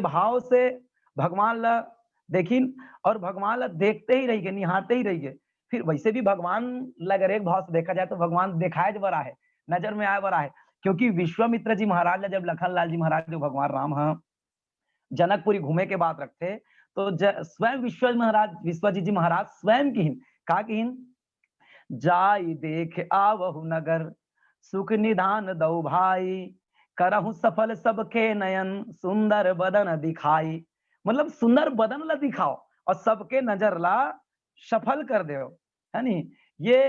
भाव से भगवान ला देखिन और भगवान ला देखते ही रहिए, निहारते ही रहिए। फिर वैसे भी भगवान ला अगर एक भाव से देखा जाए तो भगवान दिखाए बड़ा है, नजर में आए बड़ा है। क्योंकि विश्वामित्र जी महाराज ने जब लखन लाल जी महाराज जो भगवान राम हैं जनकपुरी घूमे के बात रखते, तो स्वयं विश्वजीत जी महाराज स्वयं की कहा कि जाई देख आवहु नगर, सुख निधान दो भाई, करहु सफल सबके नयन, सुंदर बदन दिखाई। मतलब सुंदर बदन ला दिखाओ और सबके नजर ला सफल कर दो, है नी। ये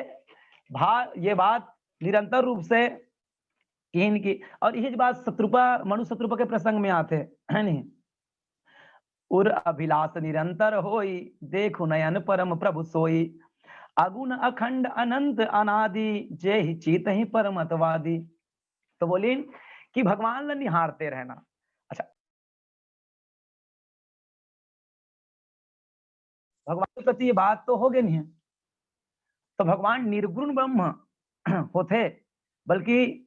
ये बात निरंतर रूप से की और यही बात शत्रुपा मनु शत्रुपा के प्रसंग में आते है नी। उर अभिलाष निरंतर होई, देखु नयन परम प्रभु सोई, अगुण अखंड अनंत अनादि, जे ही चीत ही परमतवादी। तो बोली कि भगवान ला निहारते रहना। अच्छा, भगवान के प्रति ये बात तो हो गई नहीं है, तो भगवान निर्गुण ब्रह्म होते, बल्कि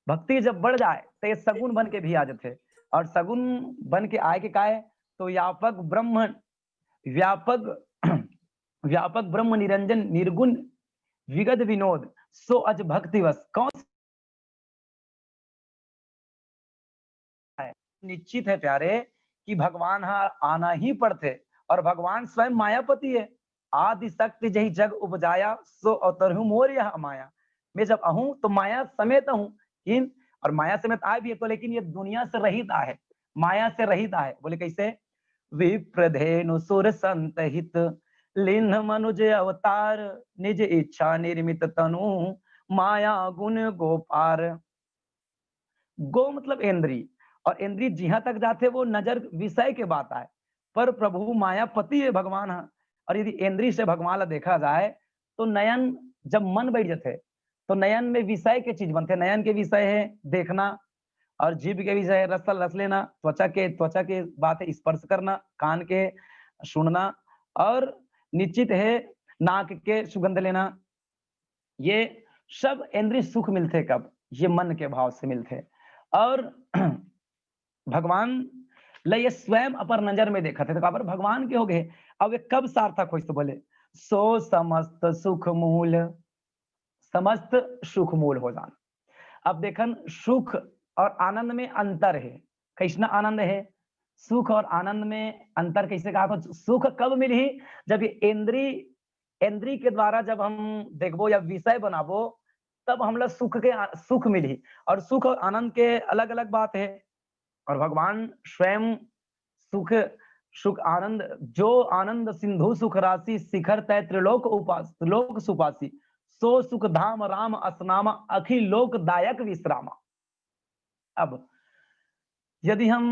भक्ति जब बढ़ जाए तो ये सगुण बन के भी आ जाते, और सगुण बन के आए के काहे तो व्यापक ब्रह्म व्यापक ब्रह्म निरंजन निर्गुण विगत विनोद सो अज भक्तिवश कौन है। निश्चित है प्यारे कि भगवान आना ही पड़ते, और भगवान स्वयं मायापति है। आदि शक्ति जही जग उपजाया, सो अवतरहु मोर यह माया। मैं जब आहूं तो माया समेत हूं, और माया समेत आए भी है तो, लेकिन ये दुनिया से रहित आए, माया से रहित आए। बोले कैसे? विप्रधेनु सुर संत हित, लिन्ह मनुज अवतार, निज इच्छा निर्मित तनु, माया गुण गोपार। गो मतलब इंद्री, और इंद्री जहां तक जाते वो नजर विषय के बात आए, पर प्रभु मायापति है भगवान है। और यदि इंद्री से भगवान देखा जाए तो नयन जब मन बैठ जाते तो नयन में विषय के चीज बनते। नयन के विषय है देखना, और जीभ के विषय है रस लेना, त्वचा के बात है स्पर्श करना, कान के सुनना, और निश्चित है नाक के सुगंध लेना। ये सब इंद्रिय सुख मिलते कब? ये मन के भाव से मिलते। और भगवान ये स्वयं अपर नजर में देखा थे, तो काबर भगवान के हो गए। अब वे कब सार्थक हो? तो बोले सो समस्त सुख मूल, समस्त सुख मूल हो जाना। अब देखन सुख और आनंद में अंतर है। कैसना आनंद है? सुख और आनंद में अंतर कैसे कहा? तो सुख कब मिली? जब इंद्री के द्वारा जब हम देखबो या विषय बनाबो, तब हम लोग सुख मिली। और सुख और आनंद के अलग अलग बात है। और भगवान स्वयं सुख आनंद, जो आनंद सिंधु सुख राशि, शिखर तय त्रिलोक सुपासी, सो सुख धाम राम असनामा, अखिल लोक दायक विश्रामा। अब यदि हम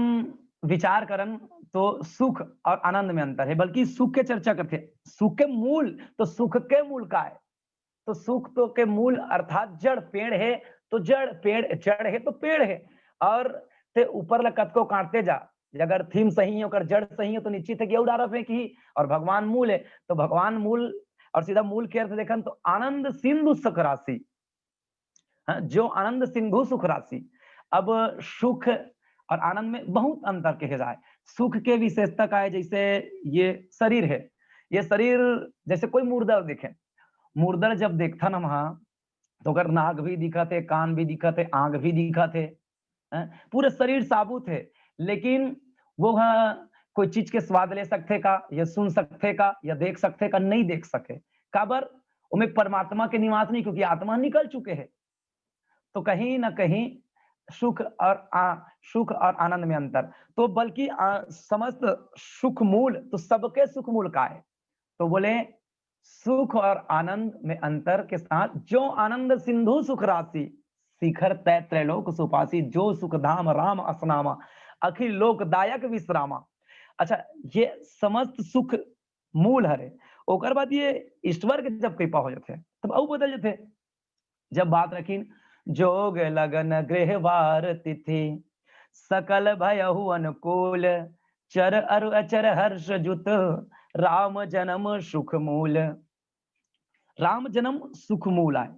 विचार करें तो सुख और आनंद में अंतर है, बल्कि सुख के चर्चा करते हैं। सुख के मूल, तो सुख के मूल का है, तो सुख तो के मूल अर्थात जड़ पेड़ है, तो जड़ है तो पेड़ है। और ते ऊपर लकत को काटते जा, अगर थीम सही है, जड़ सही है, तो निश्चित है कि उड़ारा फेंकी। और भगवान मूल है, तो भगवान मूल और सीधा मूल के अर्थ देखन तो आनंद सिंधु सुख राशि, जो आनंद सिंधु सुख राशि। अब सुख और आनंद में बहुत अंतर कहे जाए। सुख के विशेषता का है, जैसे ये शरीर है, ये शरीर जैसे कोई मुर्दा देखे, मुर्दा जब देखता ना वहां, तो अगर नाक भी दिखा थे, कान भी दिखा थे, आंख भी दिखा थे, पूरे शरीर साबुत है, लेकिन वो कोई चीज के स्वाद ले सकते का, या सुन सकते का, या देख सकते का, नहीं देख सके। काबर? उनमें परमात्मा के निवास नहीं, क्योंकि आत्मा निकल चुके हैं। तो कहीं ना कहीं सुख और आनंद में अंतर। तो बल्कि समस्त सुख मूल, तो सबके सुख मूल का है। तो बोले सुख और आनंद में अंतर के साथ, जो आनंद सिंधु सुख राशि, शिखर तय त्रैलोक सुपासी, जो सुख धाम राम असनामा, अखिल लोक दायक विश्रामा। अच्छा, ये समस्त सुख मूल हरे। ओकर बाद ये ईश्वर के जब कृपा हो जाते तब और बदल जाते। जब बात रखी जोग लगन गृहवार तिथि, सकल भयहु अनुकूल, चर अरु अचर हर्ष जुत, राम जन्म सुख मूल। राम जन्म सुख मूल आए,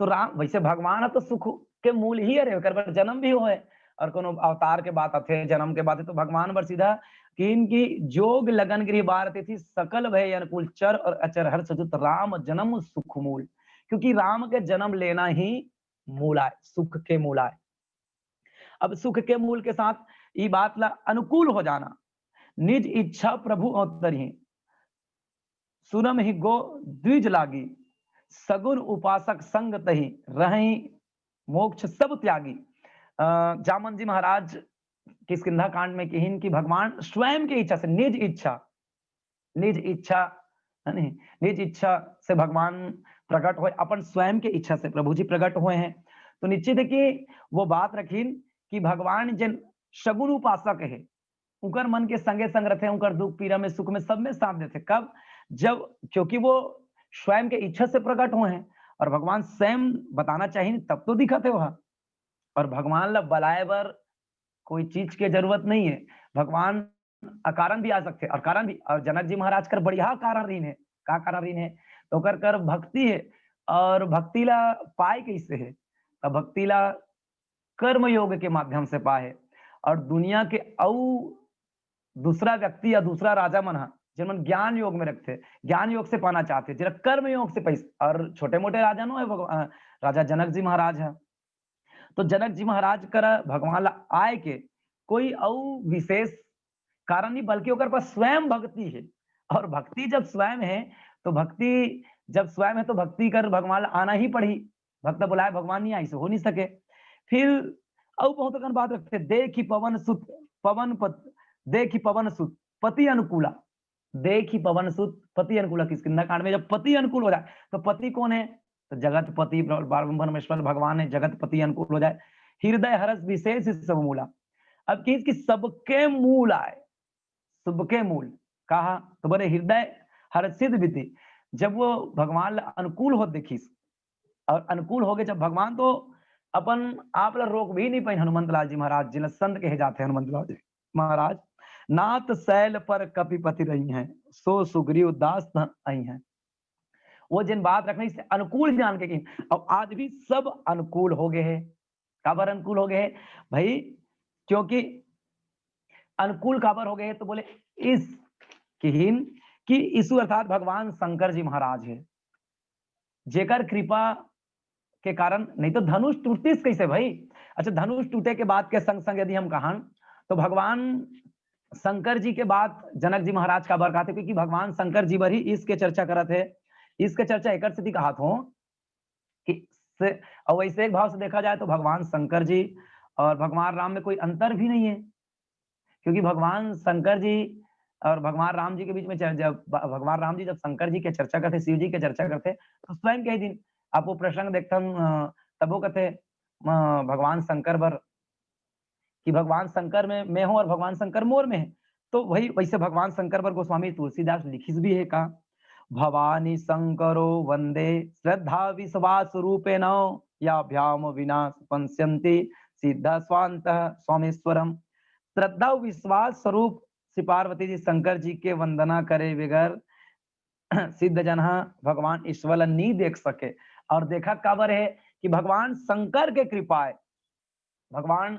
तो राम वैसे भगवान है तो सुख के मूल ही है, जन्म भी हो है। और कोनो अवतार के बात थे, जन्म के बात है, तो भगवान बर सीधा कि इनकी जोग लगन गृह बार थी सकल भय अनुकूल चर और अचर हर सजुत राम जन्म सुख मूल, क्योंकि राम के जन्म लेना ही मूल है, सुख के मूल है। अब सुख के मूल के साथ ये बात ला अनुकूल हो जाना, निज इच्छा प्रभु अवतरी सुनम ही गो द्विज लागी, सगुन उपासक संग तही रही मोक्ष सब त्यागी। जामन जी महाराज किष्किंधा कांड में कहिन कि भगवान स्वयं की इच्छा से, निज इच्छा नहीं, निज इच्छा से भगवान प्रकट हुए, अपन स्वयं के इच्छा से प्रभु जी प्रकट हुए हैं। तो निश्चित है कि वो बात रखीन कि भगवान जिन सगुन उपासक है, उनकर मन के संगे संग रहते हैं, उनकर दुख पीड़ा में सुख में सब में साथ देते। कब? जब, क्योंकि वो स्वयं के इच्छा से प्रकट हुए हैं, और भगवान स्वयं बताना चाहिए तब तो दिखते वह। और भगवान ला बलाए बर कोई चीज की जरूरत नहीं है, भगवान अकारण भी आ सकते, और कारण भी, और जनक जी महाराज कर बढ़िया कारण रीन है। का कारण रीन है? तो कर भक्ति है, और भक्ति ला पाए कैसे है? तो भक्ति ला कर्म योग के माध्यम से पाए, और दुनिया के दूसरा व्यक्ति या दूसरा राजा मन जिन ज्ञान योग में रखते, ज्ञान योग से पाना चाहते, जरा कर्म योग से पैसे। और छोटे मोटे राजा नो है, राजा जनक जी महाराज है, तो जनक जी महाराज कर भगवान ला आए के कोई विशेष कारण नहीं, बल्कि ओकर पास स्वयं भक्ति है। और भक्ति जब स्वयं है, तो भक्ति जब स्वयं है, तो भक्ति कर भगवान ला आना ही पड़ी। भक्त बुलाए भगवान नहीं आई से हो नहीं सके। फिर बहुत अकन बात रखते, देखी पवन सुत देखी पवन सुत पति अनुकूला, देखी पवन सुत पति अनुकूला। किष्किंधा कांड में जब पति अनुकूल हो जाए, तो पति कौन है? तो जगत पति परमेश्वर भगवान है, जगत पति अनुकूल हो जाए। हृदय हरस विशेष सब मूला। अब की सबके मूल आए, सबके मूल कहा तो बोले हृदय हर्षित बीती, जब वो भगवान अनुकूल हो देखिस, और अनुकूल हो गए जब भगवान, तो अपन आप ला रोक भी नहीं पाए। हनुमंत लाल जी महाराज जिन्हें संत कहे जाते हैं, हनुमंत लाल जी महाराज नाथ शैल पर कपिपति रही हैं, सो सुग्रीव दास आई हैं। वो जिन बात रखने से अनुकूल जान के की, अब आज भी सब अनुकूल हो गए हैं। काबर अनुकूल हो गए हैं भाई? क्योंकि अनुकूल काबर हो गए, तो बोले इस किहिन कि ईश्वर अर्थात भगवान शंकर जी महाराज है, जेकर कृपा के कारण, नहीं तो धनुष टूटतीस कैसे भाई? अच्छा, धनुष टूटे के बाद के संग संग यदि हम कहां, तो भगवान शंकर जी के बाद जनक जी महाराज का बरकाते, क्योंकि भगवान शंकर जी बर ही इसके चर्चा करत है। इसके चर्चा एक सिद्धि कहा हो कि और वैसे एक भाव से देखा जाए तो भगवान शंकर जी और भगवान राम में कोई अंतर भी नहीं है, क्योंकि भगवान शंकर जी और भगवान राम जी के बीच में जब भगवान राम जी जब शंकर जी के चर्चा करते, शिव जी के चर्चा करते, तो स्वयं के दिन आप वो प्रसंग देखते तब वो कहते भगवान शंकर बर कि भगवान शंकर में मैं हूं और भगवान शंकर मोर में है। तो वही वैसे भगवान शंकर बर गोस्वामी तुलसीदास लिखिस भी है का, भवानी शंकरो वंदे श्रद्धा विश्वास रूपेण याभ्याम विना पंस्यन्ति सिद्ध स्वांत स्वामेश्वरम। श्रद्धा विश्वास स्वरूप श्री पार्वती जी शंकर जी के वंदना करे बगैर सिद्ध जन भगवान ईश्वर नहीं देख सके। और देखा काबर है कि भगवान शंकर के कृपा है, भगवान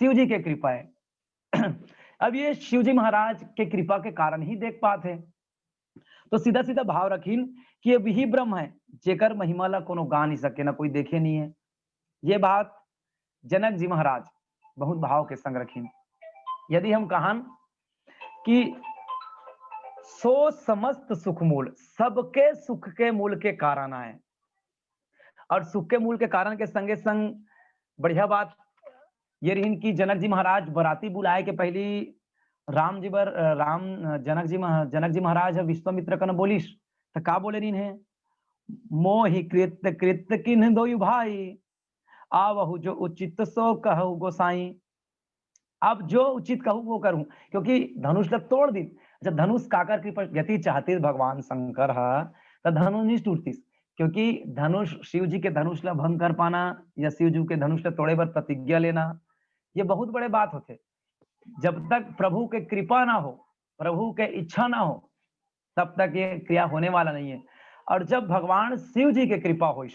शिव जी के कृपा है। अब ये शिव जी महाराज के कृपा के कारण ही देख पाते हैं। तो सीधा सीधा भाव रखीन कि ये भी ब्रह्म है, जेकर महिमा ला कोनो गा नहीं सके, ना कोई देखे नहीं है। ये बात जनक जी महाराज बहुत भाव के संग रखीन। यदि हम कहान कि सो समस्त सुख मूल, सबके सुख के मूल के कारण आए, और सुख के मूल के कारण के संगे संग बढ़िया बात ये रही कि जनक जी महाराज बराती बुलाए के पहली राम जी बर जनक जी महाराज विश्वामित्र कन बोलिस, तो का बोले रही है, मोहि कृत कृत किन्ह दो भाई, आवहु जो उचित सो कहु गोसाई। अब जो उचित कहूं वो करूं, क्योंकि धनुष तक तोड़ दी। जब धनुष काकर की गति चाहती भगवान शंकर तो धनुष नहीं टूटती, क्योंकि धनुष शिव जी के धनुष ला भंग कर पाना या शिव जी के धनुष ला तोड़े पर प्रतिज्ञा लेना, ये बहुत बड़े बात होते। जब तक प्रभु के कृपा ना हो, प्रभु के इच्छा ना हो, तब तक ये क्रिया होने वाला नहीं है। और जब भगवान शिव जी के कृपा हो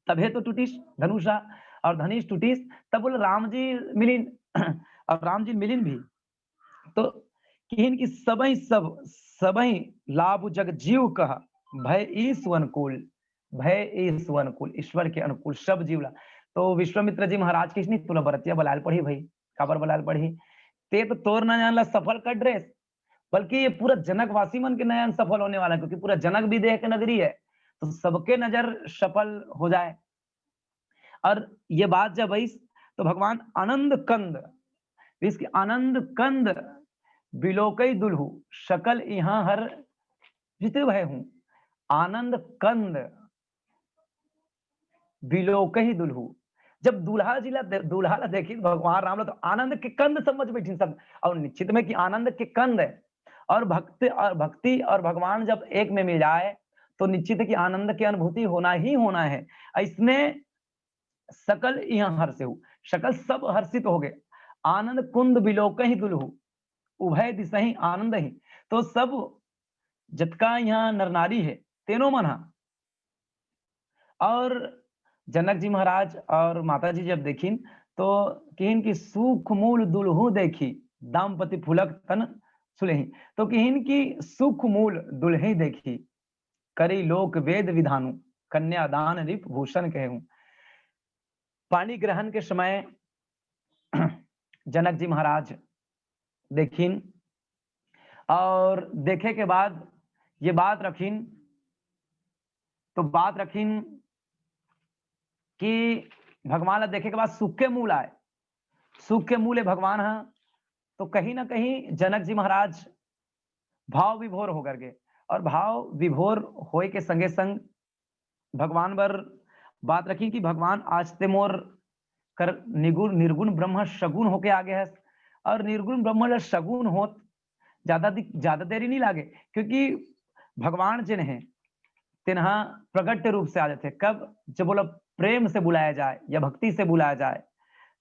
तभी तो टूटिस धनुषा। और धनुष टूटिस, तब बोले राम जी मिलिन और राम जी मिलिन भी। तो किहिन की सबही लाभ जग जीव कहा, भय ईसु अनुकूल, भय ईसु अनुकूल, ईश्वर के अनुकूल सब जीवला। तो विश्वामित्र जी महाराज किसनी तुला बरतिया बलाल पढ़ी भाई, काबर बलाल पढ़ी, ते तो तोर न जानला सफल कर ड्रेस, बल्कि ये पूरा जनकवासी मन के नयन सफल होने वाला है, क्योंकि पूरा जनक भी देह के नगरी है, तो सबके नजर सफल हो जाए। और ये बात जब आई तो भगवान आनंद कंद, इसके आनंद कंद बिलोकई दुल्हू, शकल यहाँ हर जिते भय हूं, आनंद कंद बिलोकई दुल्हू। जब दूल्हा ला देखी भगवान राम ला तो आनंद के कंद समझ बैठी सब, और निश्चित में कि आनंद के कंद है। और भक्ति और भगवान जब एक में मिल जाए तो निश्चित है कि आनंद की अनुभूति होना ही होना है। इसमें सकल यहाँ हर्ष हो, सकल सब हर्षित हो गए। आनंद कुंद बिलोकहि दुल्हू, उभय दिसहि आनंद ही। तो सब जतका यहाँ नर नारी है तेनो मना। और जनक जी महाराज और माता जी जब देखिन तो किन की सुख मूल दुल्हू देखी, दाम्पति फुलक तन सुलेही। तो किन की सुख मूल दुल्हे देखी, करी लोक वेद विधानु, कन्यादान रिप भूषण कहूं। पानी ग्रहण के समय जनक जी महाराज देखिन और देखे के बाद ये बात रखिन, तो बात रखिन कि भगवान ला देखे के बाद सुख के मूल आए, सुख के मूल है भगवान है। तो कहीं ना कहीं जनक जी महाराज भाव विभोर हो करके, और भाव विभोर होए के संगे संग भगवान बर बात रखी कि भगवान आज ते मोर कर निर्गुण ब्रह्म सगुण होके आगे है। और निर्गुण ब्रह्म सगुण होत ज्यादा देरी नहीं लागे, क्योंकि भगवान जिन है तिन्हा प्रगट रूप से आ जाते। कब? जब बोला प्रेम से बुलाया जाए या भक्ति से बुलाया जाए।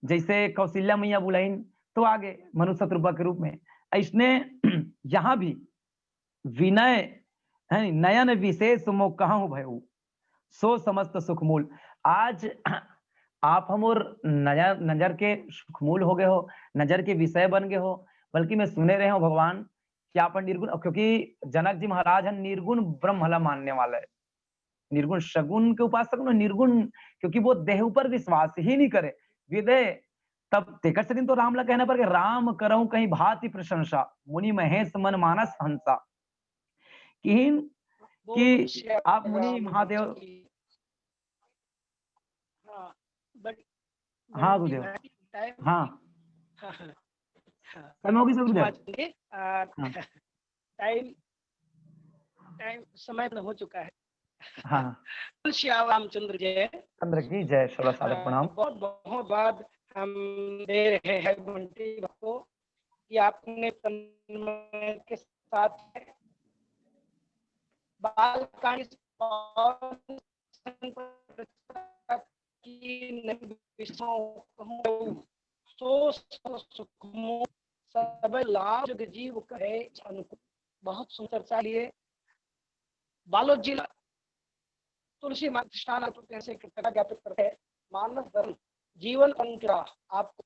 जैसे कौशल्या मैया बुलाइन तो आगे मनुष्य रूपा के रूप में, इसने यहां भी विनय है, नयन विशेष मो कहूं भयऊ, सो समस्त सुखमूल। आज आप हम और नजर के सुखमूल हो गए हो, नजर के विषय बन गए हो। बल्कि मैं सुने रहे हो भगवान कि आप निर्गुण, क्योंकि जनक जी महाराज है निर्गुण ब्रह्मला मानने वाले, निर्गुण सगुण के उपासक न निर्गुण, क्योंकि वो देह पर विश्वास ही नहीं करे विदे। तब तेकर से दिन तो राम ला कहना पर राम करऊं कहीं भांति प्रशंसा, मुनि महेश मन मानस हंसा। कि आप मुनि महादेव, हाँ गुरुदेव, हाँ समय होगी सब गुरुदेव, टाइम समय हो चुका है। हाँ श्याम रामचंद्र जय, चंद्र की जय, 16 साधक प्रणाम। बहुत बहुत बाद हम दे रहे हैं बंटी को कि आपने तन्मय के साथ बाल कहानी सब लाभ जग जीव कहे अनुकूल, बहुत सुंदर सा लिए बालोद जिला तुलसी प्रतिष्ठान कैसे कृतज्ञता ज्ञापित करते हैं। मानव धर्म जीवन अंतरा आपको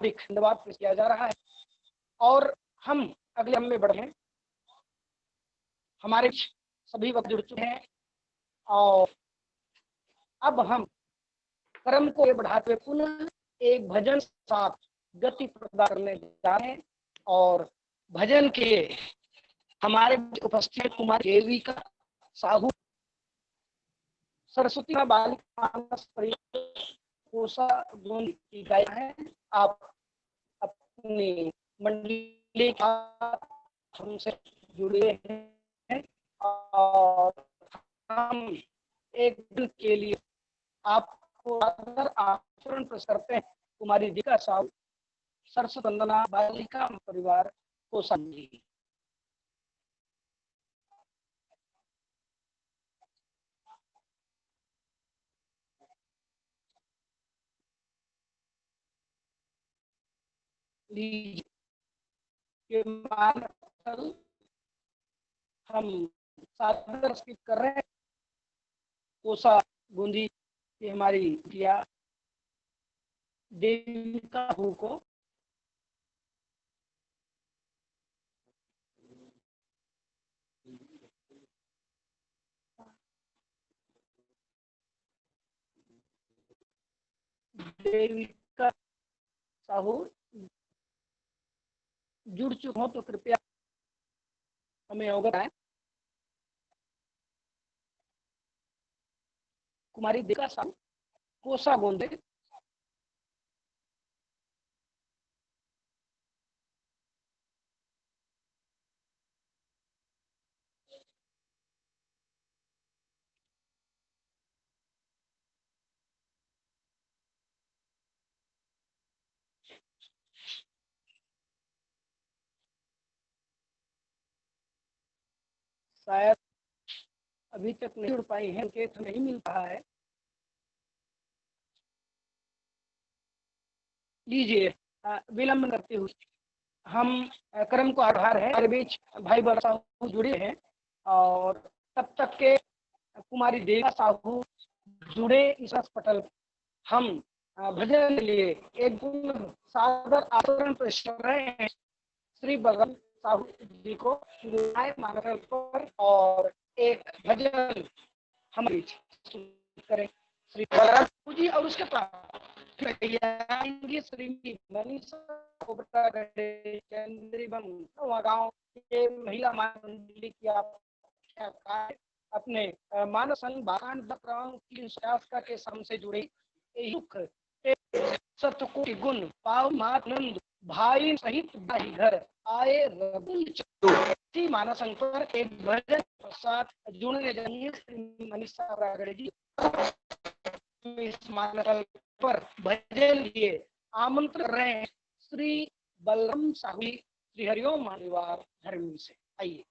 धन्यवाद पेश किया जा रहा है। और हम अगले हम में बढ़े, हमारे सभी वक्त जुड़ चुके हैं और अब हम कर्म को बढ़ाते हुए पुनः एक भजन साथ गति प्रदान करने जा रहे हैं। और भजन के हमारे उपस्थित कुमार देवी का साहू सरस्वती बालिका की गायन है। आप अपनी मंडली का हमसे जुड़े हैं और हम एक दिन के लिए आपको आचरण करते हैं। कुमारी जी का साहू सरस्वती वंदना बालिका परिवार को समझी। हम सादर कर रहे हैं। कोसा बूंदी ये हमारी देविका साहू को देविका साहू जुड़ चुके हो तो कृपया हमें अवगत है। कुमारी देविका साहू कोसा गोंदे शायद अभी तक नहीं जुड़ पाई है, संकेत नहीं मिल रहा है। लीजिए विलंब करते हुए हम क्रम को आधार है। हमारे बीच भाई बड़ा साहू जुड़े हैं और तब तक के कुमारी देविका साहू जुड़े इस पटल हम भजन के लिए एक गुण सादर आचरण पेश कर रहे हैं श्री बलराम साहू जी को मानव पर और एक भजन हम करें श्री बलराम साहू जी और उसके श्री मनीषा गाँव के महिला मंडली की आप अपने मानसन बागान के साम से जुड़ी सतकोटि गुण पाव मानंद भाई सहित भाई घर आए रबुल चतुर्थी मानसन पर एक भजन साथ जुड़ने जाइए श्री मनीषा रागड़े जी इस मानसल पर भजन लिए आमंत्रण कर रहे हैं श्री बलराम साहू श्री हरिओम परिवार धर्मी से। आइए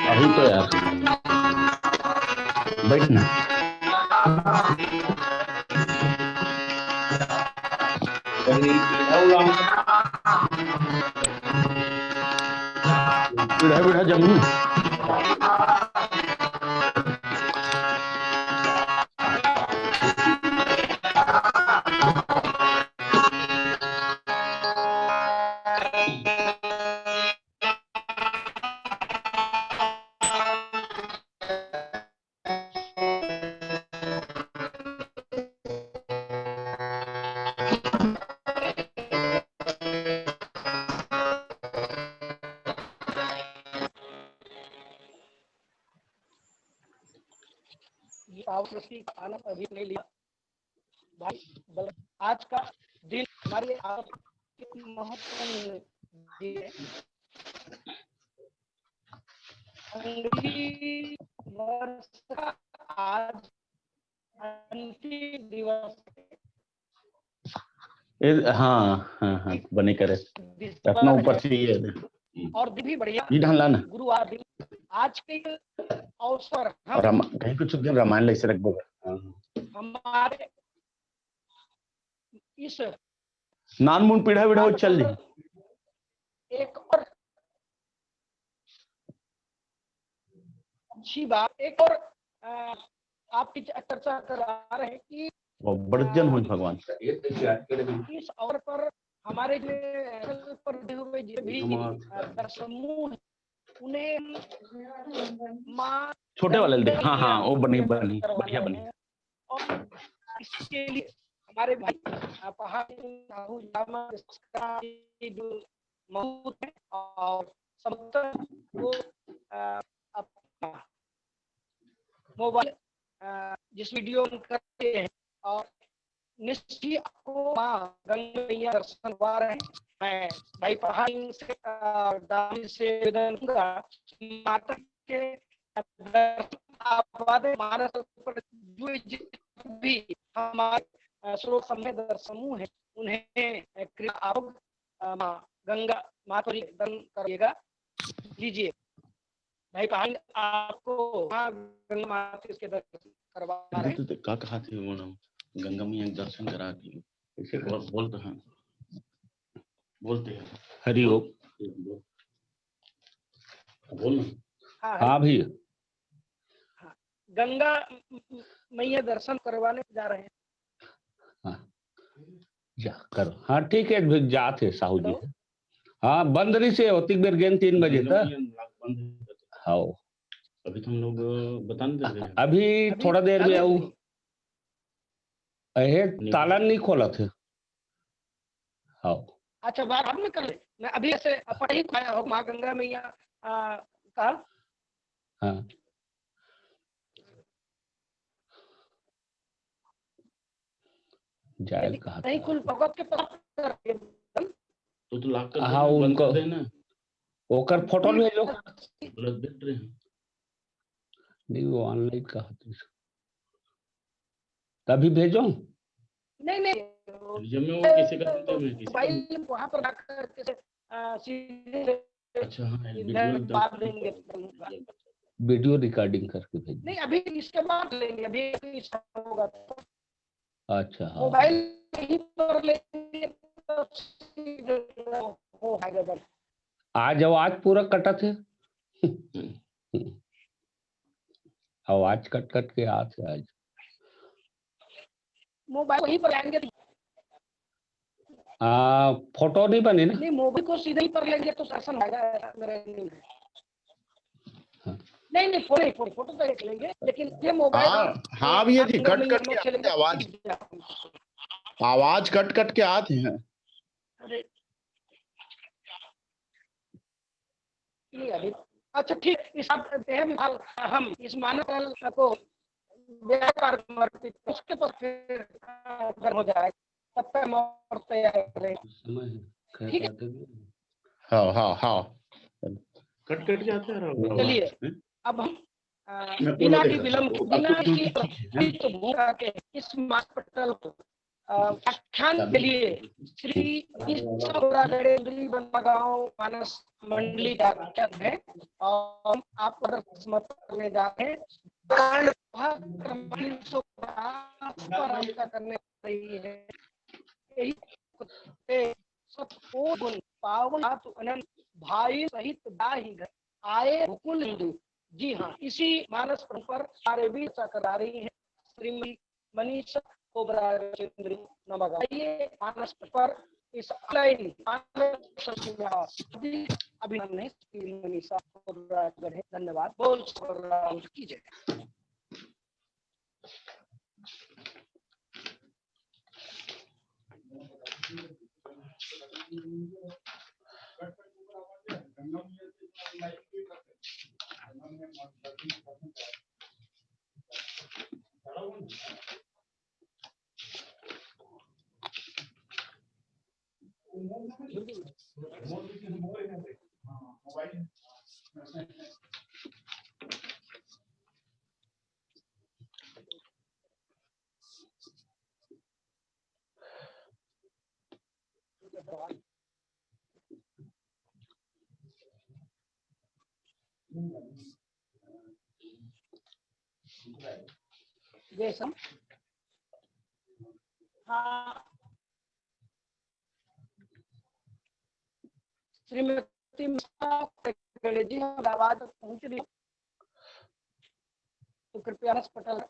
अभी तो यार बैठना पीढ़ा पीढ़ा जमीन ये आवृत्ति का आनंद अभी नहीं लिया भाई। आज का दिन हमारे आप महत्वपूर्ण दिन है। अंग्रेजी वर्ष का आज अंतिम दिवस है। हाँ हाँ हाँ बने करे अपना ऊपर चाहिए और दिन भी बढ़िया जी ढंग लाना गुरुवार दिन आज के अवसर और हम कहीं कुछ दिन रामायण लाइक से रखबो हमारे इस नान मुन पीढ़ा पीढ़ा चल जी एक और अच्छी बात एक और आपकी चर्चा करा रहे हैं कि बड़जन हो भगवान इस अवसर पर हमारे जो पर हुए जो भी समूह है, उन्हें माँ छोटे वाले दे हाँ हाँ वो बनी बनी बढ़िया बनी और इसके लिए हमारे भाई पहाड़ जो मौत है और समर्थन वो अपना मोबाइल जिस वीडियो में करते हैं और निश्चित आपको माँ गंगा मैया दर्शन हुआ रहे। मैं भाई पहाड़ से दानी से निवेदन करूंगा माता के मानस पर जो भी हमारे श्लोक समय समूह है उन्हें आप माँ गंगा माता दर्शन करिएगा। लीजिए भाई पहाड़ आपको माँ गंगा माता के दर्शन करवा रहे हैं। तो का कहा थे वो नाम गंगा मैया दर्शन करा के ऐसे बोलते हैं बोलते हैं हरि ओम बोल हाँ भैया गंगा मैया दर्शन करवाने जा रहे हैं। हाँ जा करो हाँ ठीक है जाते साहू जी हाँ बंद रही से होती बेर गेंद 3 बजे तक हाँ अभी तो हम लोग बता नहीं दे रहे अभी थोड़ा देर में आऊ ताला नहीं खोला थे हाँ अच्छा बाद में कर ले मैं अभी ऐसे पढ़ ही पाया हूँ माँ गंगा मैया का हाँ जायद कहा नहीं कुल भगत के पास तो लाख कर हाँ उनको देना ओकर फोटो भेजो गलत देख रहे हैं नहीं वो ऑनलाइन कहा तभी भेजो नहीं नहीं जब मैं वो कैसे कर देते हैं मोबाइल वहां पर रखकर कैसे सीधे अच्छा हाँ बाद देंगे वीडियो रिकॉर्डिंग करके भेज नहीं अभी इसके बाद लेंगे अभी होगा तो अच्छा हाँ मोबाइल ही पर लेंगे तो हो जाएगा। आज आवाज पूरा कटा थे आवाज कट कट के आज मोबाइल वहीं पर लाएंगे, फोटो नहीं बनी ना। नहीं मोबाइल को सीधे ही पर लेंगे तो शासन आएगा, ऐसा मेरा नहीं है। हाँ। नहीं नहीं फोटो तो देख लेंगे, लेकिन ये मोबाइल हाँ भैया जी, अंदर कट में कट हम लोग के चलेंगे आवाज कट कट के आते हैं। अरे नहीं अभी अच्छा ठीक, इस हम इस मानव को व्यापार समर्पित, उसके पर फिर हो जाए, तब तक मौत तैयार रहे। समय है, खैर ठीक है। बातें भी। हाँ कट कट जाता है राहुल। चलिए हैं? अब हम मैं बिना बोला की देखा विलंब तो बिना आपको की ठीक है। भूमिका के इस मास्पटल को व्याख्यान के लिए श्री गांव मानस मंडली का अध्यक्ष है और आपको समर्पित करने जा रहे हैं। करने रही है यही गुण पावन अनंत भाई सहित दाही आए हुकुल हिंदू। जी हाँ, इसी मानस पर सारे भी करा रही है श्रीमती मनीषा कोबराचंद्री नमगा। ये मानस पर इस ऑनलाइन अभिनंदन है मनीषा कोबराचंद्री। धन्यवाद। बोल कीजिए। जैसा हाँ श्रीमती जी आवाज पहुंच रही तो कृपया अस्पताल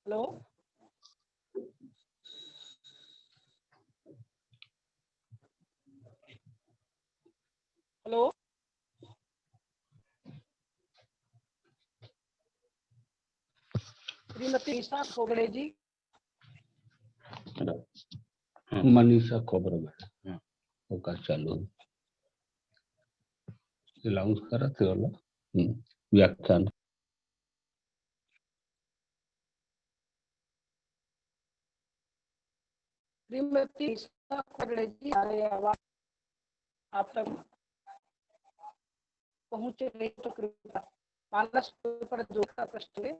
हेलो हेलो श्रीमती ईशा खोगड़े जी। मनीषा खोबरागढ़ होगा चालू अनाउंस करते होला व्याख्यान। श्रीमती ईशा खोगड़े जी आवाज आप तक पहुंच रही तो कृपया मानस पर जो का प्रश्न है।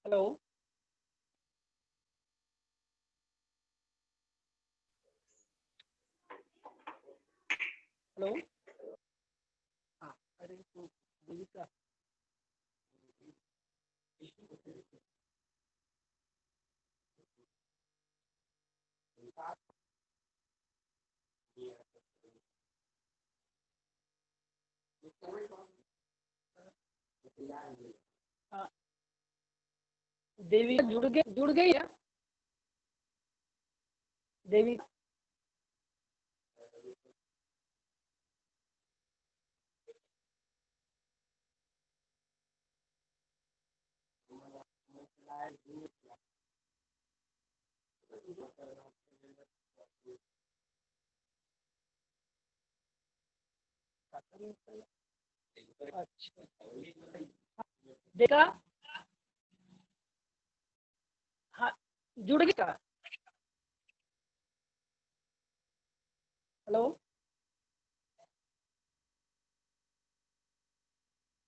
हेलो हेलो अरे तो का देवी जुड़ गई है देवी। अच्छा देखा, हाँ जुड़ गई का। हेलो,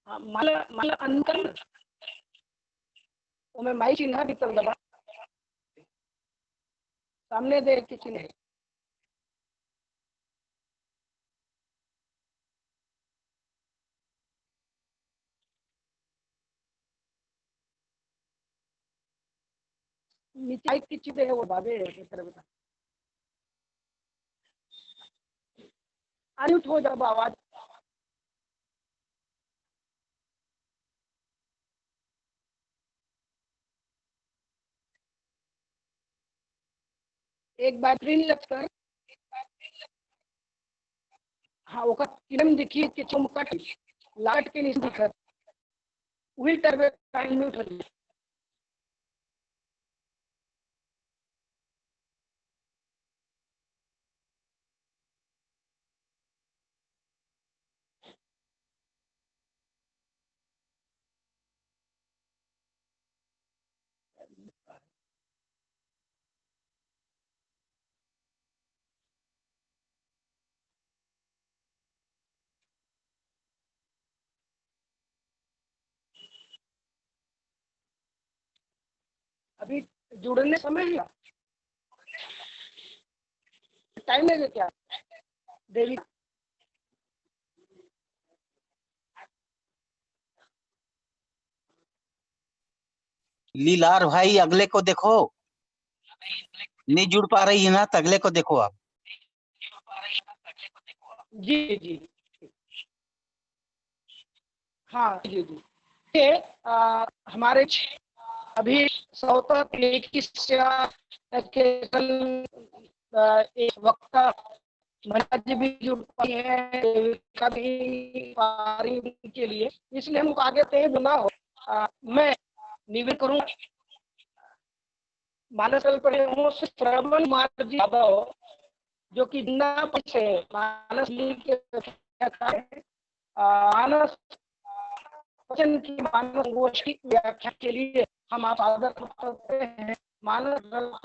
हाँ माला माला अंकल वो मैं माई चिन्ह भीतर दबा सामने दे के चिन्ह। नीचे माइक की चीजें है वो बाबे भीतर बता अनम्यूट हो जब आवाज। एक बार स्क्रीन लग कर हाँ वो किलम दिखी कि चुमकट लाट के नीचे दिखत व्हील टर्बे टाइम म्यूट हो गई। अभी जुड़ने समय है टाइम है क्या देवी। लीलार भाई अगले को देखो, नहीं जुड़ पा रही है ना तो अगले को देखो आप। जी जी हाँ जी जी ये हमारे अभी सौता की सेवा के कल एक वक्ता महिला जी भी जुड़ पाई है कभी पारी के लिए, इसलिए हमको आगे तेज ना हो। मैं निवेदन करूँ मानस पढ़े हूँ श्रवण कुमार जी यादव जो कि से मानस के मानस वचन की मानस गोष्ठी व्याख्या के लिए हम आप आदर करते हैं। मानस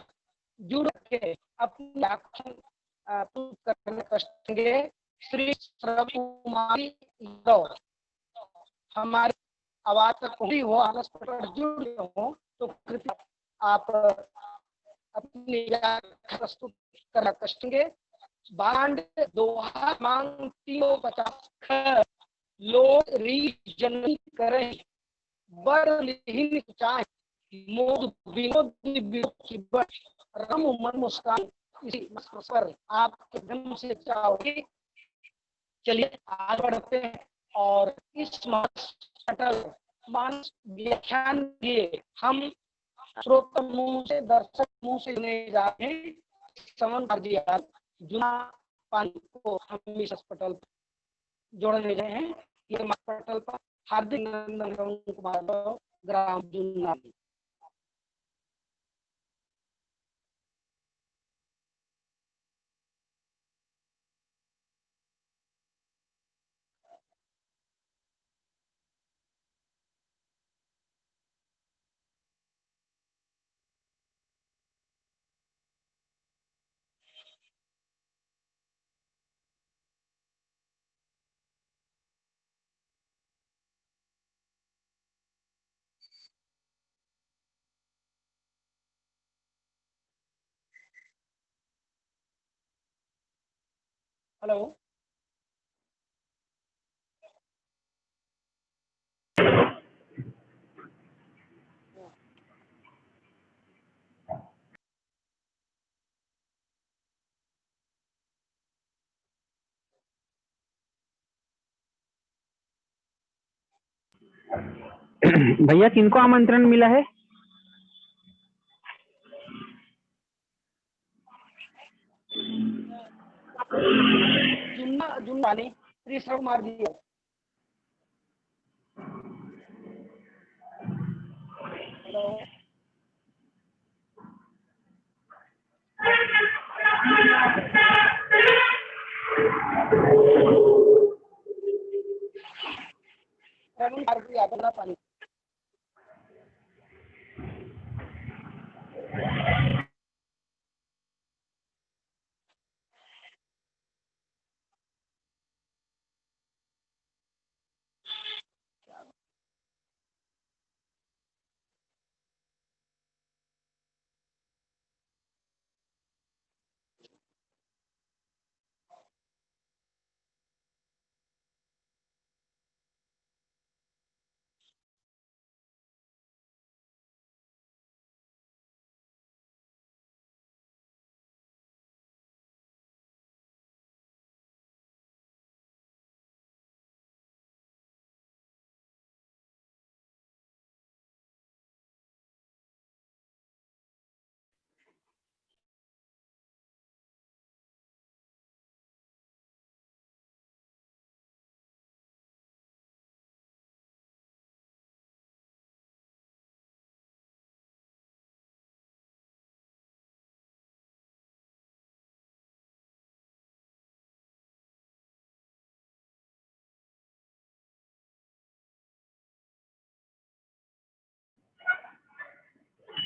जुड़ के अपनी करने करेंगे। श्री श्रवण कुमारी यादव हमारी आवाज तक पहुंची हो मानस पर जुड़ हो तो कृपया आप अपनी प्रस्तुत करना करेंगे। बांड दोहा मांग 350 लोग रीजन करें बर लिहिन चाहे मोद विनोद की रम मन मुस्कान इसी पर आपके जन्म से चाहोगे। चलिए आगे बढ़ते हैं और इस मानस व्याख्यान के हम श्रोता मुंह से दर्शक मुंह से सुने जा रहे हैं। समन जी जुना पानी को हम इस पटल जोड़ने गए हैं। ये पटल पर हार्दिक नंदन कुमार ग्राम जुना। हेलो भैया किनको आमंत्रण मिला है? जुन्ना ने त्रिशरण मार दिया। हेलो, मार दिया गंदा पानी।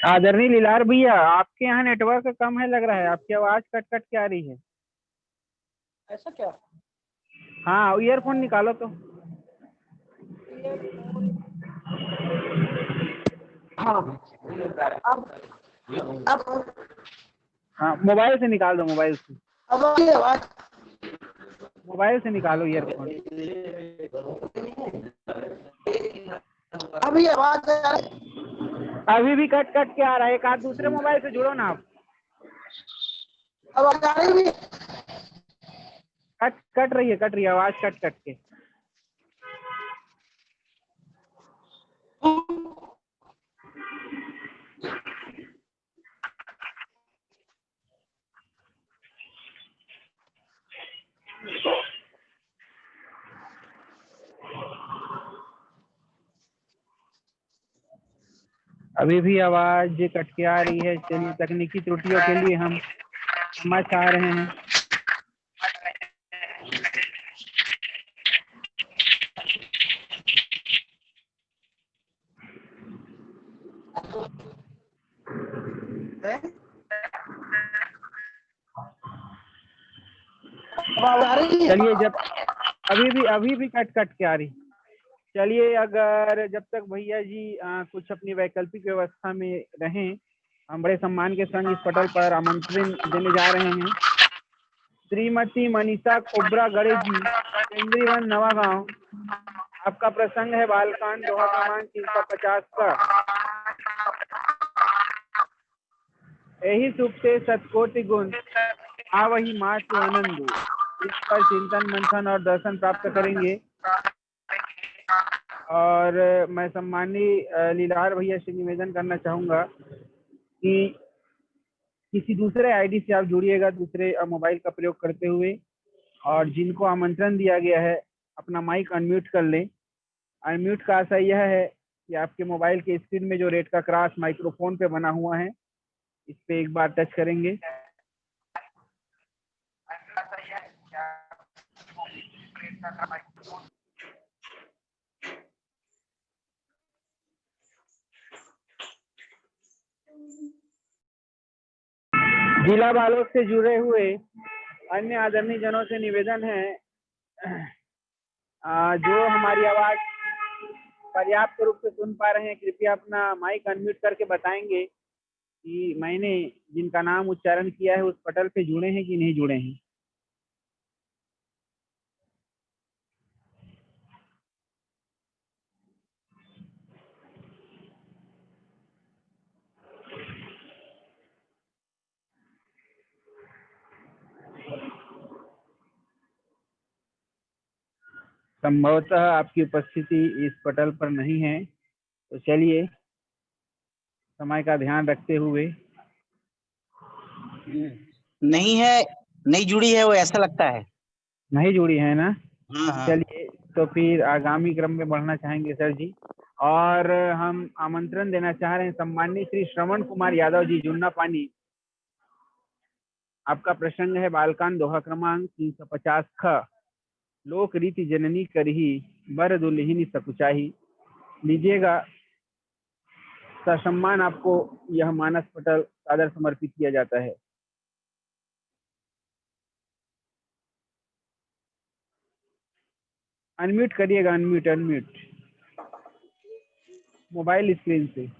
आदरणीय लीलार भैया, आपके यहाँ नेटवर्क कम है लग रहा है, आपकी आवाज कट कट के आ रही है। ऐसा क्या? हाँ, ईयरफोन निकालो तो। हाँ, अब हाँ, मोबाइल से निकाल दो, मोबाइल से। अब आ रही है आवाज? मोबाइल से निकालो ईयरफोन। अभी आवाज आ रही है? अभी भी कट कट के आ रहा है, एक आध दूसरे मोबाइल से जुड़ो ना आप। अब आवाज आ रही है? कट रही है आवाज कट कट के। अभी भी आवाज कट के आ रही है। चलिए, तकनीकी त्रुटियों के लिए हम क्षमा चाह रहे हैं। चलिए, जब अभी भी कट कट के आ रही। चलिए, अगर जब तक भैया जी कुछ अपनी वैकल्पिक व्यवस्था में रहें, हम बड़े सम्मान के संग इस पटल पर आमंत्रण देने जा रहे हैं। श्रीमती मनीषा कोबरा गड़े जी, केंद्रीय वन नवागांव। आपका प्रसंग है बालकांड दोहा क्रमांक 350 का। यही सुख से सतकोटि गुण आवही मातु आनंद। इस पर चिंतन मंथन और दर्शन प्राप्त करेंगे। और मैं सम्मानीय लीलार भैया से निवेदन करना चाहूंगा कि किसी दूसरे आईडी से आप जुड़िएगा, दूसरे मोबाइल का प्रयोग करते हुए, और जिनको आमंत्रण दिया गया है अपना माइक अनम्यूट कर लें। अनम्यूट का आशय यह है कि आपके मोबाइल के स्क्रीन में जो रेड का क्रॉस माइक्रोफोन पे बना हुआ है, इस पे एक बार टच करेंगे। जिला बालोद से जुड़े हुए अन्य आदरणीय जनों से निवेदन है, जो हमारी आवाज पर्याप्त रूप से सुन पा रहे हैं, कृपया अपना माइक अनम्यूट करके बताएंगे कि मैंने जिनका नाम उच्चारण किया है उस पटल पे जुड़े हैं कि नहीं जुड़े हैं। संभवतः आपकी उपस्थिति इस पटल पर नहीं है, तो चलिए समय का ध्यान रखते हुए। नहीं है, नहीं जुड़ी है वो, ऐसा लगता है। नहीं जुड़ी है ना? हाँ। चलिए, तो फिर आगामी क्रम में बढ़ना चाहेंगे सर जी, और हम आमंत्रण देना चाह रहे हैं सम्मानित श्री श्रवण कुमार यादव जी, जुन्ना पानी। आपका प्रसंग है बालकांड दोहा क्रमांक 350 ख। लोक रीति जननी करही, बर दुल्हिनी सकुचाही। लीजिएगा, ससम्मान आपको यह मानस पटल सादर समर्पित किया जाता है। अनम्यूट करिएगा, अनम्यूट अनम्यूट मोबाइल स्क्रीन से।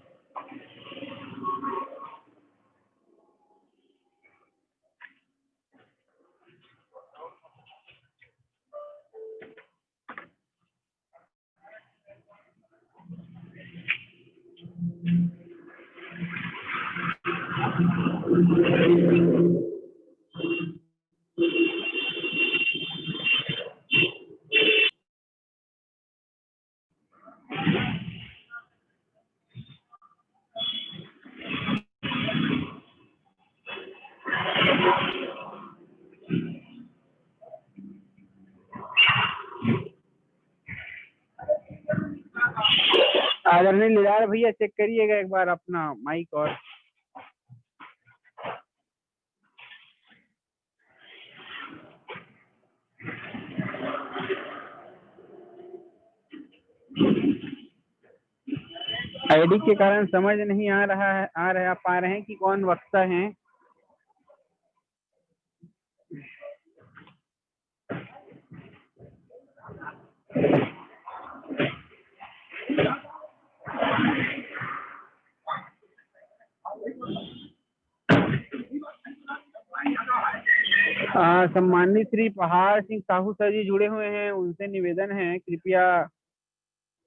आदरणीय लीलार भैया, चेक करिएगा एक बार अपना माइक। और आईडी के कारण समझ नहीं आ पा रहे हैं कि कौन वक्ता है। सम्मानित श्री पहाड़ सिंह साहू सर जी जुड़े हुए हैं, उनसे निवेदन है कृपया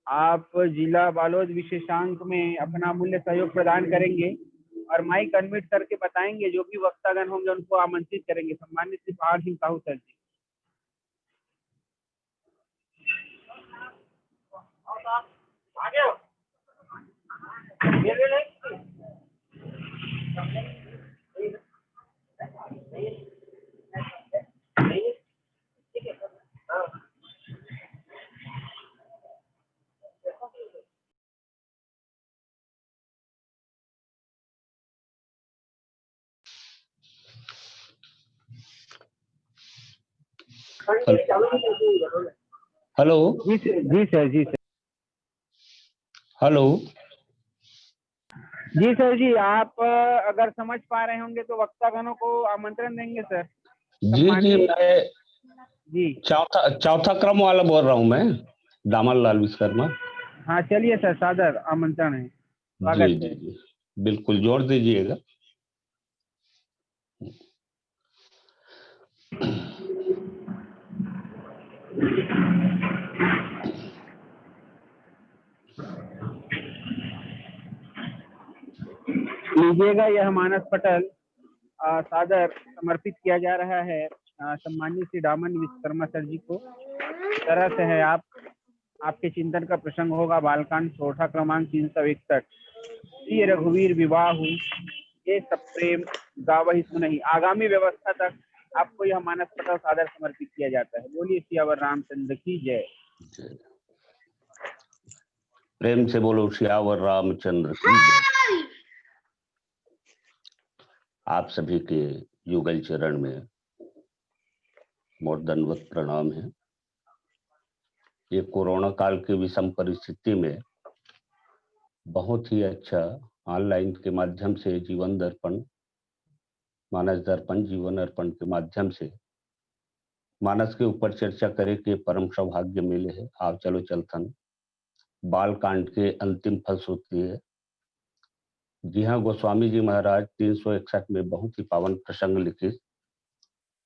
आप जिला बालोद विशेषांक में अपना मूल्य सहयोग प्रदान करेंगे और माइक अनम्यूट करके बताएंगे जो भी वक्तागण होंगे उनको आमंत्रित करेंगे। सम्मानित श्री पहाड़ सिंह साहू सर जी। हेलो जी सर जी सर। हेलो जी सर जी, आप अगर समझ पा रहे होंगे तो वक्तागणों को आमंत्रण देंगे सर। जी जी, मैं जी चौथा क्रम वाला बोल रहा हूँ मैं, दामन लाल विश्वकर्मा। हाँ, चलिए सर, सादर आमंत्रण है, स्वागत जी जी है। जी, बिल्कुल जोड़ दीजिएगा। लीजिएगा, यह मानस पटल सादर समर्पित किया जा रहा है सम्मानित श्री दामन विश्वकर्मा सर जी को। तरह से है आपके चिंतन का प्रसंग होगा बालकांड चौथा क्रमांक 361। श्री रघुवीर विवाह ये सब प्रेम गावहि सुनहि। आगामी व्यवस्था तक आपको यह मानस पटल सादर समर्पित किया जाता है। बोलिए सियावर रामचंद्र की जय। प्रेम से बोलो सियावर रामचंद्र की जय। आप सभी के युगल चरण में मोर दंडवत प्रणाम है। ये कोरोना काल के विषम परिस्थिति में बहुत ही अच्छा ऑनलाइन के माध्यम से जीवन दर्पण, मानस दर्पण, जीवन अर्पण के माध्यम से मानस के ऊपर चर्चा करे के परम सौभाग्य मिले है। आप चलो चलथन बाल कांड के अंतिम फलश्रुति है। जी हाँ, गोस्वामी जी महाराज 361 में बहुत ही पावन प्रसंग लिखे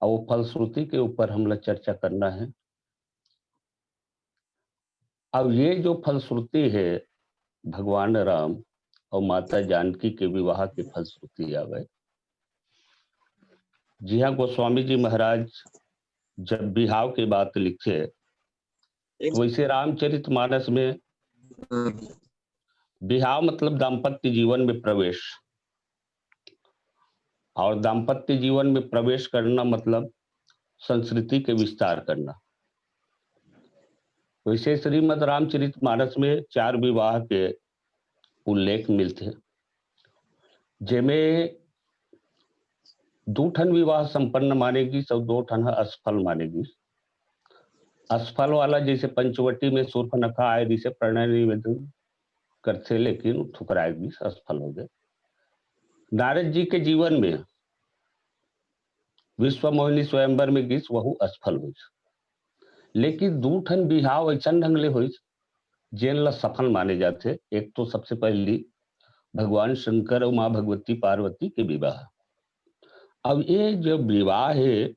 और वो फलश्रुति के ऊपर हम लोग चर्चा करना है। अब ये जो फलश्रुति है भगवान राम और माता जानकी के विवाह की फलश्रुति आवे। जी हाँ, गोस्वामी जी महाराज जब बिहाव की बात लिखे तो वैसे रामचरितमानस में बिहाव मतलब दाम्पत्य जीवन में प्रवेश। और दाम्पत्य जीवन में प्रवेश करना मतलब संस्कृति के विस्तार करना। वैसे श्रीमद् रामचरितमानस में 4 विवाह के उल्लेख मिलते हैं, जिनमें 2 ठन विवाह संपन्न मानेगी, सब 2 ठन असफल मानेगी। असफल वाला जैसे पंचवटी में शूर्पणखा आए जिसे प्रणय निवेदन करते लेकिन ठुकराएगी, असफल हो गए। नारद जी के जीवन में विश्व मोहिनी स्वयंवर में गीस वहु असफल हुई, लेकिन 2 ठन बिहाव ऐसा ढंग ले हुई जेन ला सफल माने जाते। एक तो सबसे पहली भगवान शंकर और माँ भगवती पार्वती के विवाह। अब ये जो विवाह है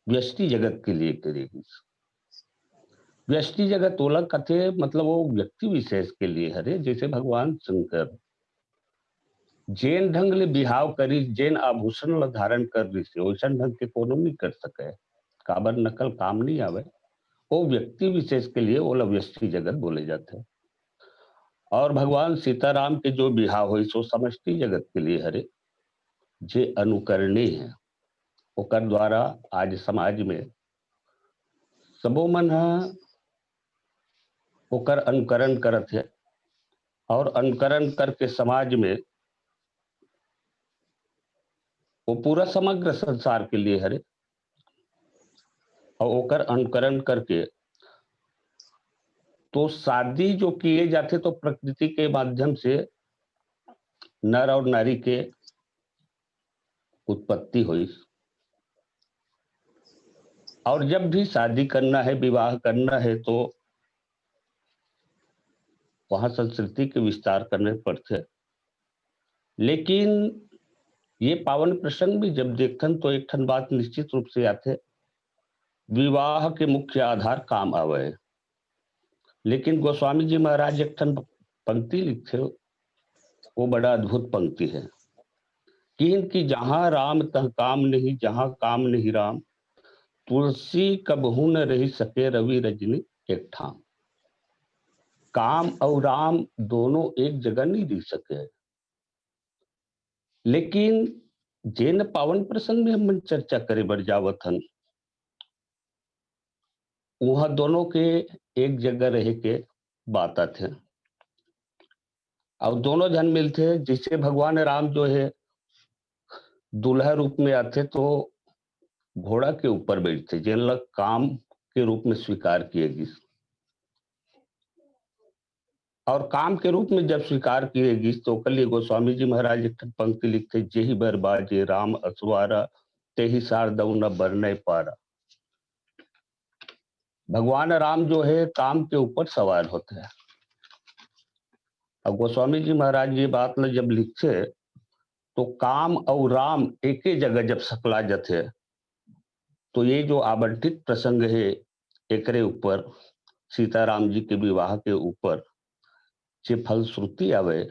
व्यष्टि जगत के लिए करेगी। व्यष्टि जगत ओला कथे मतलब वो व्यक्ति विशेष के लिए हरे, जैसे भगवान शंकर जेन ढंग ले बिहाव करी, जेन आभूषण ला धारण कर रही से वैसा ढंग के कोनो नहीं कर सके, काबर नकल काम नहीं आवे। वो व्यक्ति विशेष के लिए ओला व्यष्टि जगत बोले जाते हैं। और भगवान सीताराम के जो बिहाव हुई सो समष्टि जगत के लिए हरे, जे अनुकरणीय है। ओकर द्वारा आज समाज में सबो मन ओकर अनुकरण करत है, और अनुकरण करके समाज में वो पूरा समग्र संसार के लिए हरे। और ओकर अनुकरण करके तो शादी जो किए जाते तो प्रकृति के माध्यम से नर और नारी के उत्पत्ति हुई। और जब भी शादी करना है, विवाह करना है, तो वहां संस्कृति के विस्तार करने पड़ते। लेकिन ये पावन प्रसंग भी जब देखन तो एक ठन बात निश्चित रूप से आते, विवाह के मुख्य आधार काम आवे। लेकिन गोस्वामी जी महाराज एक ठन पंक्ति लिखते, वो बड़ा अद्भुत पंक्ति है कि जहां राम तह काम नहीं, जहां काम नहीं राम, तुलसी कबहू न रही सके रवि रजनी एक ठाम। काम और राम दोनों एक जगह नहीं रह सके। लेकिन जेन पावन प्रसंग में हम चर्चा करे बर जावत हन, वहां दोनों के एक जगह रह के बात आते, और दोनों जन मिलते। जिससे भगवान राम जो है दूल्हा रूप में आते तो घोड़ा के ऊपर बैठते, जिन लोग काम के रूप में स्वीकार किएगी। और काम के रूप में जब स्वीकार किएगी तो कल गोस्वामी जी महाराज एक पंक्ति लिखते, जेहि बर बाजे राम असवारा, तेहि सार दऊ न बरने पारा। भगवान राम जो है काम के ऊपर सवार होते हैं। अब गोस्वामी जी महाराज ये बात न जब लिखते तो काम और राम एक ही जगह जब सकला जाते, तो ये जो आवंटित प्रसंग है एकरे ऊपर, सीताराम जी के विवाह के ऊपर जे फलश्रुति आवे,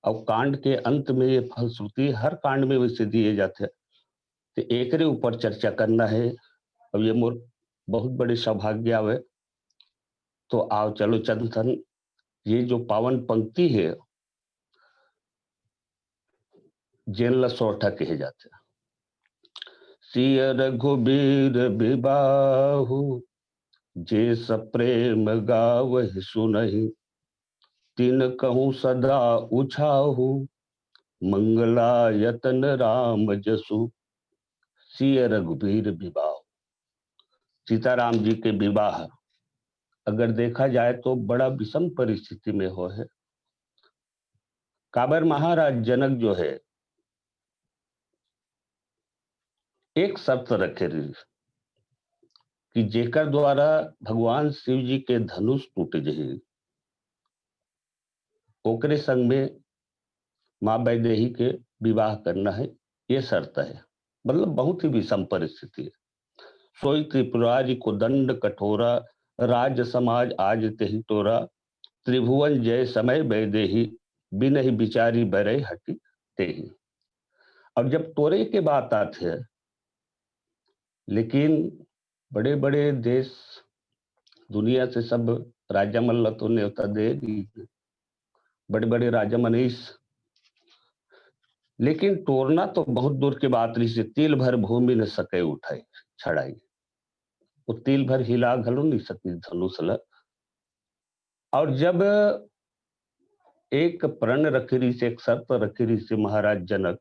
और कांड के अंत में ये फलश्रुति हर कांड में वैसे दिए जाते, तो एकरे ऊपर चर्चा करना है। अब ये मोर बहुत बड़े सौभाग्य आवे, तो आओ चलो चंदन ये जो पावन पंक्ति है जेन सोठा कहे जाते, सिय रघुबीर विबाहु, जे सप्रेम गावहि सुनहि, तिन कहूँ सदा उछाहु, मंगलायतन राम जसु। सिय रघुबीर विवाह, सीताराम जी के विवाह अगर देखा जाए तो बड़ा विषम परिस्थिति में हो है। काबर महाराज जनक जो है एक शर्त रखे कि जेकर द्वारा भगवान शिव जी के धनुष टूट जाए, ओकरे संग में माँ वैदेही के विवाह करना है, ये शर्त है। मतलब बहुत ही विषम परिस्थिति है। सोई त्रिपुरारी को दंड कठोरा, राज समाज आज तेहि तोरा, त्रिभुवन जय समय वैदेही, बिन ही बिचारी बरई हटी तेही। अब जब तोरे के बात आते हैं, लेकिन बड़े बड़े देश दुनिया से सब राजा मल्ल तो न्योता दे दी, बड़े बड़े राजा मनीष लेकिन तोड़ना तो बहुत दूर की बात रही से तिल भर भूमि न सके उठाई छड़ाई, वो तिल भर हिला घलो नहीं सकी धनुष ल। और जब एक प्रण रखी रही से, एक शर्त रखी रही से महाराज जनक,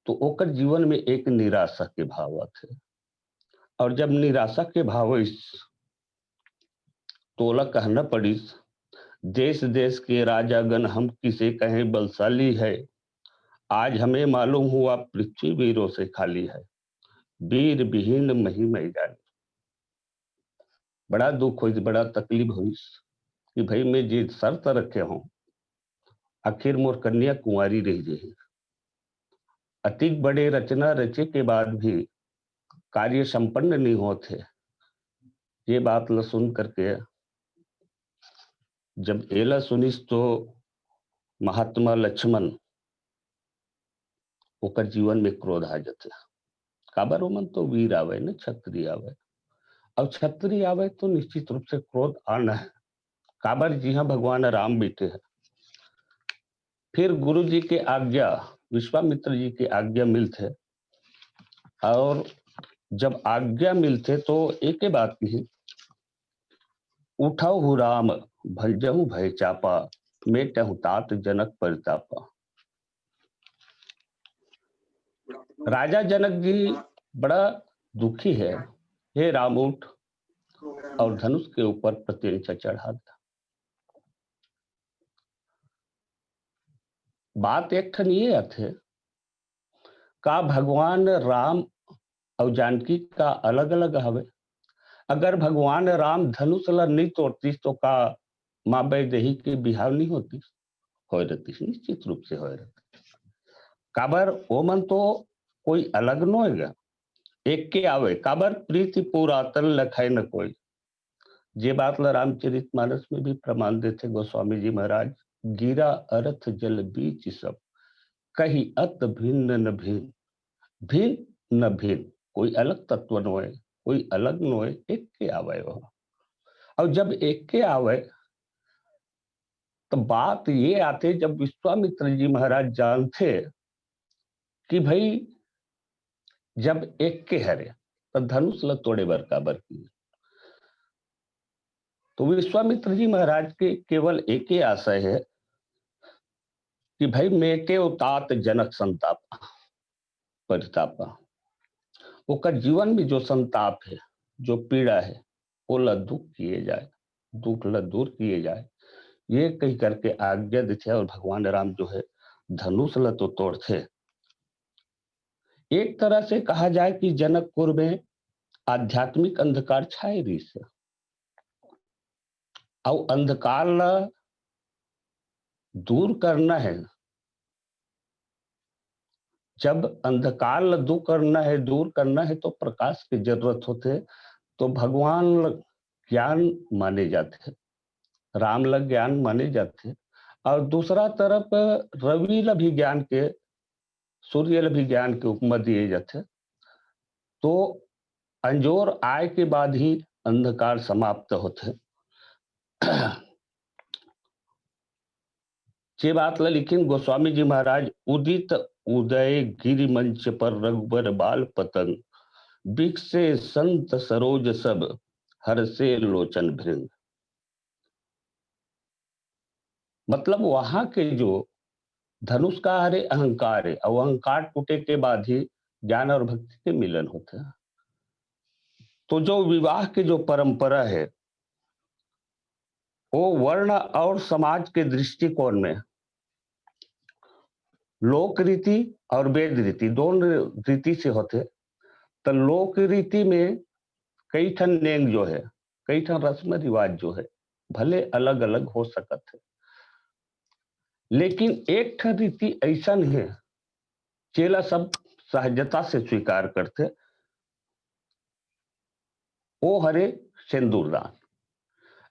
तो ओकर जीवन में एक निराशा के भाव थे। और जब निराशा के भाव इस तोला कहना पड़ी, देश देश के राजागण हम किसे कहें बलशाली है, आज हमें मालूम हुआ पृथ्वी वीरों से खाली है, वीर विहीन महिमा जाने। बड़ा दुख हुई, बड़ा तकलीफ हुई कि भाई मैं जी शर्त रखे हूं, आखिर मोर कन्या कुंवारी रह रही, अतिक बड़े रचना रचे के बाद भी कार्य संपन्न नहीं होते। ये बात ल सुन करके जब एला सुनिस तो महात्मा लक्ष्मण ओकर जीवन में क्रोध आ जाते। काबर मन तो वीर आवे न क्षत्रिय आवे, और क्षत्रिय आवे तो निश्चित रूप से क्रोध आना है। काबर जी हाँ भगवान राम बैठे हैं। फिर गुरु जी के आज्ञा, विश्वामित्र जी की आज्ञा मिलते, और जब आज्ञा मिलते तो एक ही बात नहीं, उठाओ हु राम भजहु भय चापा, मेटहु तात जनक परितापा। राजा जनक जी बड़ा दुखी है, हे राम उठ और धनुष के ऊपर प्रत्यंचा चढ़ा दिया। बात एक ठन ये आथे, का भगवान राम और जानकी का अलग अलग हवे। अगर भगवान राम धनुष ला नहीं तोड़तीस तो का माँ वैदेही के बिहाव नहीं होती, हो रहती, निश्चित रूप से हो रहती। काबर वो मन तो कोई अलग न होगा, एक के आवे। काबर प्रीति पुरातन लखाए न कोई। जे बात ला रामचरितमानस में भी प्रमाण देते गोस्वामी जी महाराज, गिरा अर्थ जल बीच सब, कही अत भिन्न न भिन्न, भिन्न न भिन्न, कोई अलग तत्व न होए, कोई अलग न होए, एक के आवे हो। और जब एक के आवे तो बात ये आते, जब विश्वामित्र जी महाराज जानते कि भाई जब एक के हरे तो धनुष ल तोड़े बर काबर की, तो विश्वामित्र जी महाराज के केवल एक ही आशय है कि भाई मेटे उतात जनक संताप परितापा। ओकर जीवन में जो संताप है, जो पीड़ा है, वो ला दूर किए जाए, दुख ला दूर किए जाए, ये कही करके आज्ञा देते। और भगवान राम जो है धनुष ला तो तोड़ते। एक तरह से कहा जाए कि जनकपुर में आध्यात्मिक अंधकार छाए रही से, और अंधकार ला दूर करना है। जब अंधकार ला दूर करना है तो प्रकाश की जरूरत होते। तो भगवान ज्ञान माने जाते, राम ला ज्ञान माने जाते, और दूसरा तरफ रवि ला भी ज्ञान के, सूर्य ला भी ज्ञान के उपमा दिए जाते। तो अंजोर आय के बाद ही अंधकार समाप्त होते। ये बात ला लिखिन गोस्वामी जी महाराज, उदित उदय गिरि मंच पर रघुबर बाल पतंग, बिकसे संत सरोज सब, हर से लोचन भृंग। मतलब वहां के जो धनुष का हरे अहंकार है, और अहंकार टूटे के बाद ही ज्ञान और भक्ति के मिलन होते हैं। तो जो विवाह की जो परंपरा है, वो वर्ण और समाज के दृष्टिकोण में लोक रीति और वेद रीति दोनों रीति से होते। तो लोक रीति में कई ठन नेम जो है, कई ठन रस्म रिवाज जो है, भले अलग अलग हो सकत है, लेकिन एक ठन रीति ऐसा है चेला सब सहजता से स्वीकार करते, वो हरे सिंदूरदान।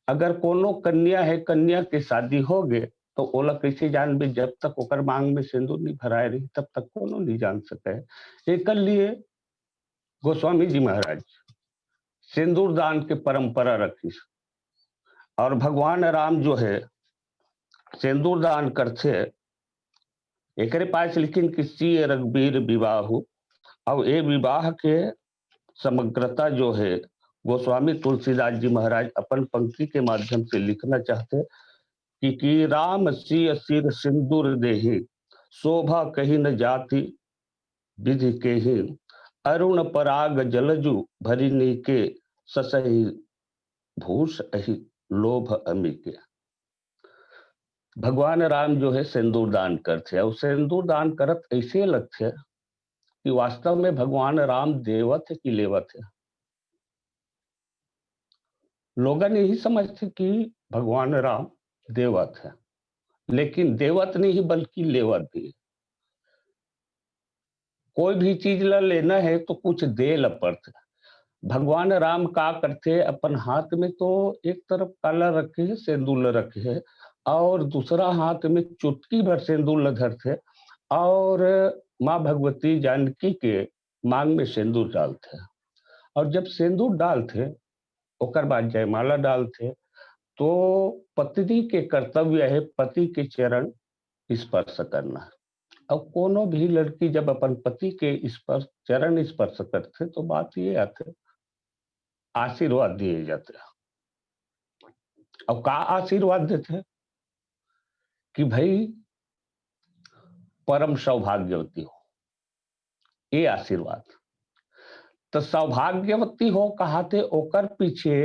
अगर कोनो कन्या है, कन्या की शादी हो गए तो ओला कैसे जानबे, जब तक ओकर मांग में सिंदूर नहीं भराए रही तब तक कोनो नहीं जान सके। एक लिए गोस्वामी जी महाराज सिंदूर दान के परंपरा रखी, और भगवान राम जो है सिंदूर दान करते एकरे पास लिखिन कि सी रघुबीर विवाह। अब ये विवाह के समग्रता जो है गोस्वामी तुलसीदास जी महाराज अपन पंक्ति के माध्यम से लिखना चाहते कि राम सी सिर सिंदूर देहि, शोभा कही न जाति विधि के ही, अरुण पराग जलजु भरिनी के, ससहि भूष अहि लोभ अमी के। भगवान राम जो है सिंदूर दान करते, और सिंदूर दान करत ऐसे लगते कि वास्तव में भगवान राम देवत है कि लेवत है। लोगन यही समझते कि भगवान राम देवत है, लेकिन देवत नहीं बल्कि लेवत भी। कोई भी चीज ला लेना है तो कुछ दे ला पड़ता। भगवान राम का करते, अपन हाथ में तो एक तरफ काला रखे है, सिंदूर रखे है, और दूसरा हाथ में चुटकी भर सिंदूर धरते, और माँ भगवती जानकी के मांग में सिंदूर डालते। और जब सिंदूर डालते ओकर बाद जयमाला डालते, तो पत्नी के कर्तव्य है पति के चरण स्पर्श करना। अब कोनो भी लड़की जब अपन पति के स्पर्श चरण स्पर्श करते तो बात ये आते आशीर्वाद दिए जाते। अब का आशीर्वाद देते कि भाई परम सौभाग्यवती हो, ये आशीर्वाद। तो सौभाग्यवती हो कहाते ओकर पीछे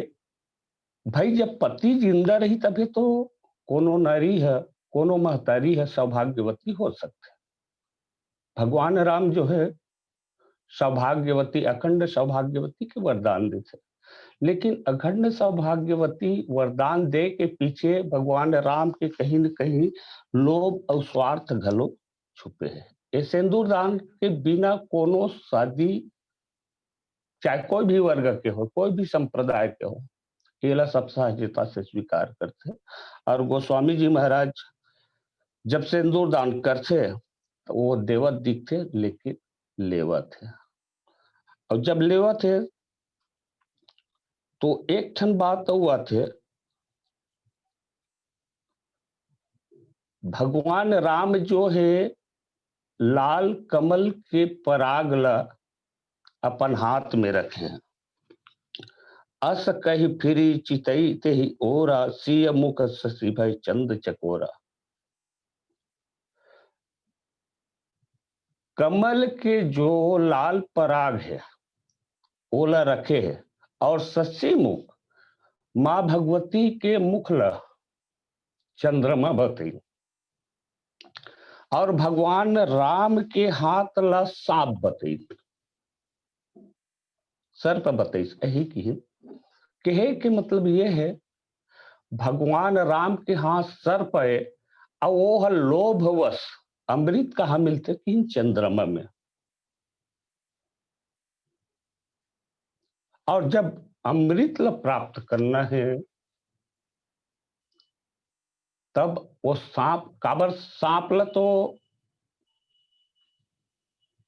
भाई जब पति जिंदा रही तभी तो कोनो नारी है, कोनो महतारी है सौभाग्यवती हो सकते। भगवान राम जो है सौभाग्यवती, अखंड सौभाग्यवती के वरदान देते, लेकिन अखंड सौभाग्यवती वरदान दे के पीछे भगवान राम के कहीं न कहीं लोभ और स्वार्थ घलो छुपे हैं। ये सिंदूर दान के बिना कोनो शादी, चाहे कोई भी वर्ग के हो, कोई भी संप्रदाय के हो, केला सब सहजता से स्वीकार करते। और गोस्वामी जी महाराज जब सिंदूर दान करते तो वो देवत दिखते, लेकिन लेवत है। और जब लेवत है तो एक ठन बात हुआ थे, भगवान राम जो है लाल कमल के पराग ला अपन हाथ में रखे हैं। अस कही फिरी चितई ते ही ओरा, सिय मुख शशि भय चंद चकोरा। कमल के जो लाल पराग है ओला रखे है, और शशि मुख मां भगवती के मुख ला चंद्रमा बतई, और भगवान राम के हाथ ला सांप बतई, सर्प बतई। यही की कहे के मतलब ये है भगवान राम के हाथ सर्प है, और वो लोभवश अमृत कहाँ मिलते कि चंद्रमा में। और जब अमृत ला प्राप्त करना है तब वो सांप काबर, सांप ला तो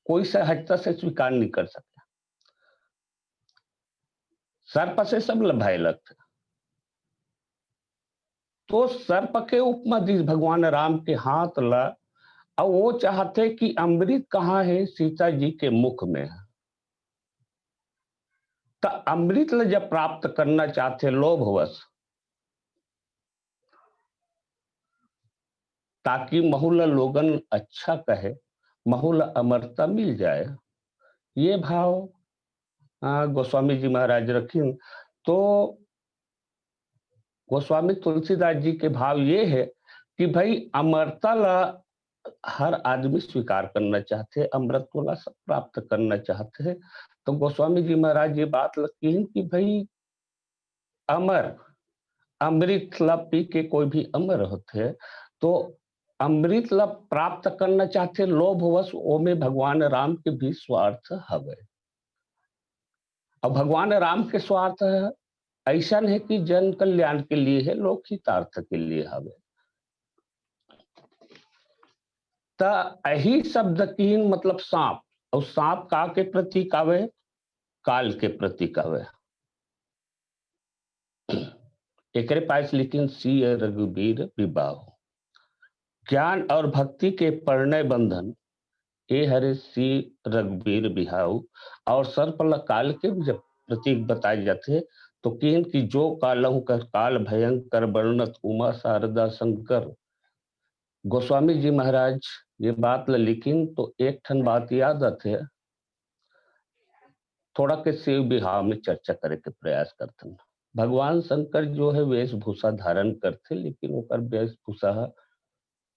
कोई सहजता से स्वीकार नहीं कर सकता, सर्प से सब भय लगता। तो सर्प के उपमा दी भगवान राम के हाथ ला, और वो चाहते कि अमृत कहाँ है, सीता जी के मुख में है। तो अमृत ला जब प्राप्त करना चाहते लोभवश, ताकि महुला लोगन अच्छा कहे, महुला अमरता मिल जाए, ये भाव गोस्वामी जी महाराज रखिन। तो गोस्वामी तुलसीदास जी के भाव ये है कि भाई अमरता ला हर आदमी स्वीकार करना चाहते हैं, अमृत ला सब प्राप्त करना चाहते हैं। तो गोस्वामी जी महाराज ये बात लगती है कि भाई अमर अमृत ला पी के कोई भी अमर होते हैं, तो अमृत ला प्राप्त करना चाहते लोभवश, वो में भगवान राम के भी स्वार्थ हवे। और भगवान राम के स्वार्थ ऐसा है कि जन कल्याण के लिए है, लोक हितार्थ के लिए हवे। तो यही शब्द की मतलब सांप, और सांप का के प्रतीक आवे, काल के प्रतीक आवे। एकरे पास लेकिन सी रघुबीर विवाह। ज्ञान और भक्ति के परिणय बंधन ए हरे सी रघुबीर बिहाऊ। और सर्पल काल के भी जब प्रतीक बताए जाते हैं तो किन की जो कालहु कर काल भयंकर वर्णत उमा शारदा शंकर। गोस्वामी जी महाराज ये बात लिखिन तो एक ठन बात याद आते थोड़ा के शिव विवाह में चर्चा करे के प्रयास करते। भगवान शंकर जो है वेशभूषा धारण करते लेकिन ओकर वेशभूषा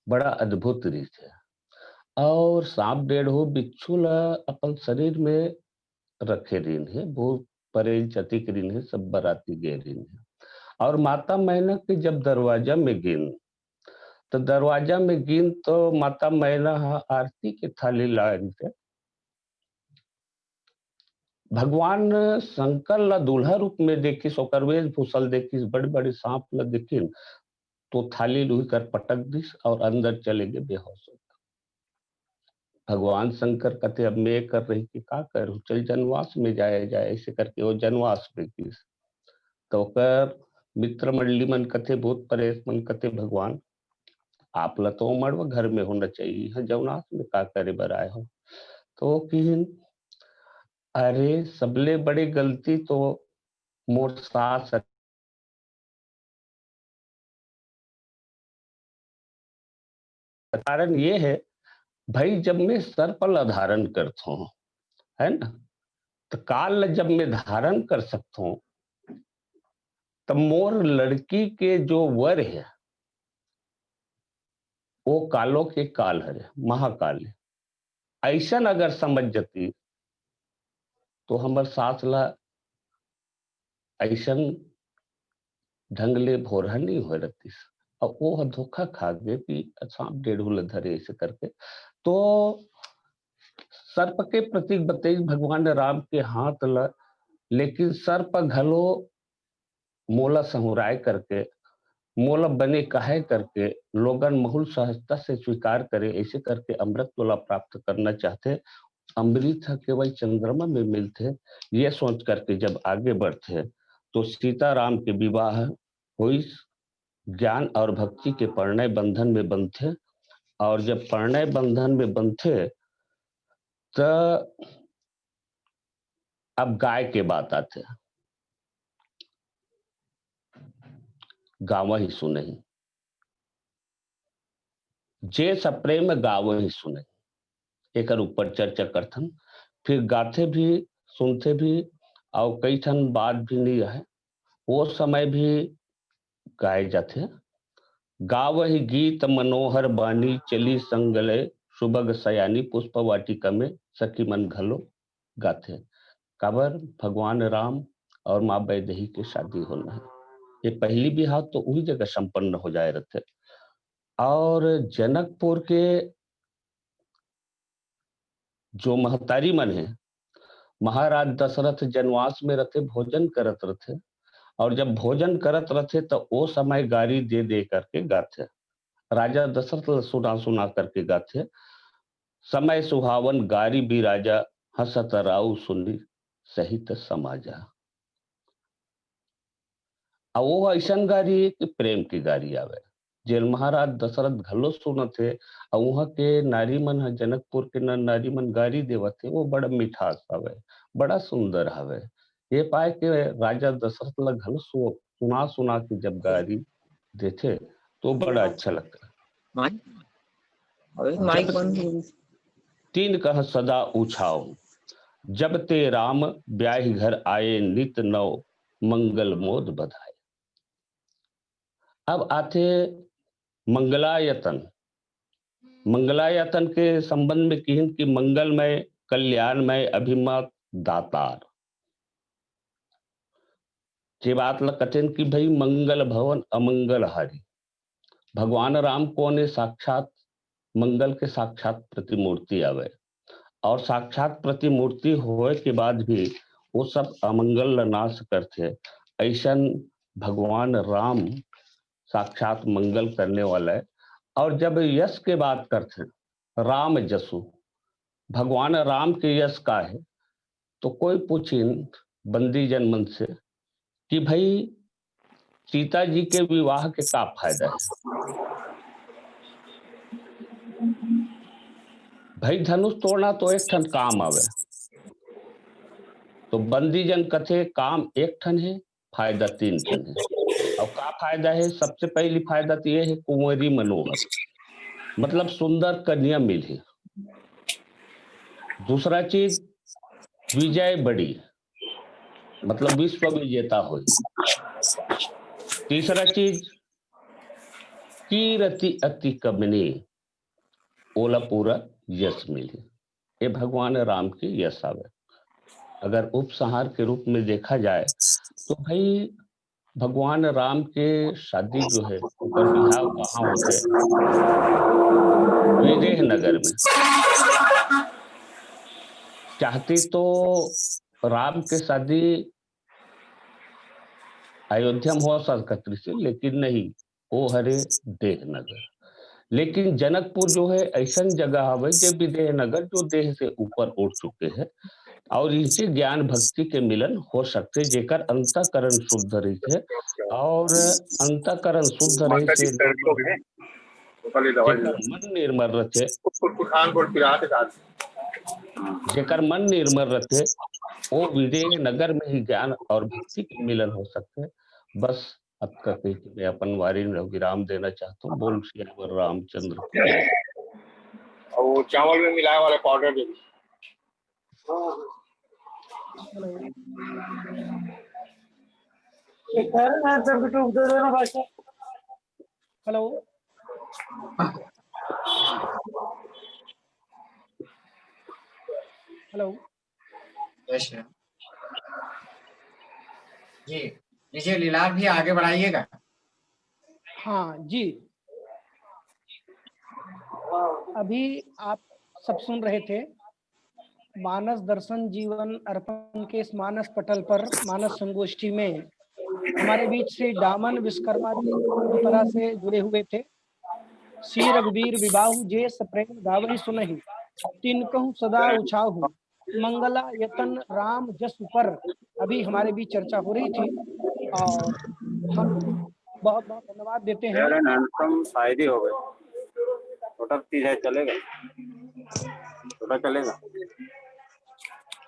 बड़ा अद्भुत रीत है। और सांप डेढ़ो बिच्छू ला अपन शरीर में रखे रीन है, बहुत परे जतिक रीन है, सब बराती गे रीन है। और माता मैना के जब दरवाजा में गिन तो दरवाजा में गिन तो माता मैना आरती के थाली लाइन थे। भगवान शंकर ला दूल्हा रूप में देखी सोकर वेशभूषल देखी बड़े बड़े सांप ला देखिन तो थाली लुही कर पटक दिस और अंदर चले गए बेहोश। भगवान शंकर कहते अब मैं कर रही कि का करूं, चल जनवास में जाए जाए ऐसे करके वो जनवास में गई। तो कर मित्र मंडली मन कथे भूत परेश मन कथे भगवान आप ला तो मड़वा घर में होना चाहिए, जवनास में का करे बराए हो। तो किन अरे सबले बड़ी गलती तो मोर सास कारण ये है भाई जब मैं सर पर धारण करता हूँ है ना तो काल जब मैं धारण कर सकता हूँ तब मोर लड़की के जो वर है वो कालों के काल है महाकाल है। ऐसा अगर समझ जाती तो हमार सास ला ऐसा ढंग ले भोरा नहीं हो रहती और वो धोखा खा गए कि सांप डेढ़ धरे ऐसे करके। तो सर्प के प्रतीक बताइए भगवान राम के हाथ ला लेकिन सर्प घलो मोला समुराय करके मोला बने कहे करके लोगन बहुल सहजता से स्वीकार करे ऐसे करके अमृत तोला प्राप्त करना चाहते। अमृत केवल चंद्रमा में मिलते ये सोच करके जब आगे बढ़ते तो सीताराम के विवाह हुई ज्ञान और भक्ति के परिणय बंधन में बंधे। और जब परिणय बंधन में बंधे तो अब गाय के बात आते हैं। गावा ही सुने जे सप्रेम गाव ही सुने एक ऊपर चर्चा करथन फिर गाथे भी सुनते भी और कई ठन बात भी नहीं है वो समय भी गाए जाते। गाव ही गीत मनोहर बानी चली संगले सुबग सयानी पुष्प वाटिका में सखी मन घलो गाथे। काबर भगवान राम और माँ वैदेही की शादी होना है ये पहली बिहार तो वही जगह संपन्न हो जाए रहते। और जनकपुर के जो महतारी मन है महाराज दशरथ जनवास में रहते भोजन करत रहते और जब भोजन करत रहते तो वो समय गारी दे दे करके गाते। राजा दशरथ सुना सुना करके गाते समय सुहावन गारी भी राजा हसत राउ सुनी सहित समाजा। और वो ऐसा गारी है कि प्रेम की गारी आवे जेल महाराज दशरथ घलो सुनत थे और वहां के नारी मन जनकपुर के नारी मन गारी देवत थे वो बड़ा मिठास हवे बड़ा सुंदर हवे। ये पाए के राजा दशरथ ला घलो सुना सुना के जब गारी देते तो बड़ा अच्छा लगता। तीन कह सदा उछाओ जब ते राम ब्याही घर आए नित नव मंगल मोद बधाए। अब आते मंगलायतन। मंगलायतन के संबंध में कहें कि मंगलमय कल्याणमय अभिमत दातार के बात ल कठिन कि भाई मंगल भवन अमंगल हारी। भगवान राम को ने साक्षात मंगल के साक्षात प्रतिमूर्ति आवे और साक्षात प्रतिमूर्ति होए के बाद भी वो सब अमंगल नाश करते। ऐसा भगवान राम साक्षात मंगल करने वाला है। और जब यश के बात करते हैं राम जसु भगवान राम के यश का है तो कोई पूछिन बंदी जन मन से कि भाई सीता जी के विवाह के क्या फायदा है। भाई धनुष तोड़ना तो एक ठन काम आवे, तो बंदी जन कथे काम एक ठन है, फायदा 3 ठन है। और का फायदा है? सबसे पहली फायदा तो ये है कुंवरी मनोहर, मतलब सुंदर कन्या मिली। दूसरा चीज विजय बड़ी, मतलब विश्व विजेता हुई। तीसरा चीज कीरति अति कमनी, ओला पूरा यश मिली। ये भगवान राम की यश आवे। अगर उपसंहार के रूप में देखा जाए तो भाई भगवान राम के शादी जो है उनका विवाह कहाँ होते? विदेह नगर में। चाहती तो राम के शादी अयोध्या में हो सकती थी, लेकिन नहीं, वो हरे देह नगर। लेकिन जनकपुर जो है ऐसा जगह है जो विदेह नगर, जो देह से ऊपर उठ चुके हैं और इनसे ज्ञान भक्ति के मिलन हो सकते, जेकर अंतःकरण शुद्ध रही थे। और अंतःकरण शुद्ध रही से जेकर मन निर्मल रहे, जेकर मन निर्मल रहे, वो विदेह नगर में ही ज्ञान और भक्ति के मिलन हो सकते हैं। बस अब कहते कि मैं अपन वारी में विराम देना चाहता हूँ। बोल श्री रामचंद्र की जय। और वो चावल में मिलाए वाले पाउडर भी। हेलो, हेलो जी लीजिए, लीलार भी आगे बढ़ाइएगा। हाँ जी, अभी आप सब सुन रहे थे मानस दर्शन जीवन अर्पण के इस मानस पटल पर मानस संगोष्ठी में हमारे बीच से दामन विश्वकर्मा जी पूरी तरह से जुड़े हुए थे। श्री रघुवीर विबाहु जे सप्रेम गावहि सुनहि, तिनकहु सदा उछाहु, मंगला यतन राम जस पर अभी हमारे बीच चर्चा हो रही थी। और हम बहुत बहुत धन्यवाद देते हैं। शायरी हो गई, छोटा चीज है, चलेगा, छोटा चलेगा।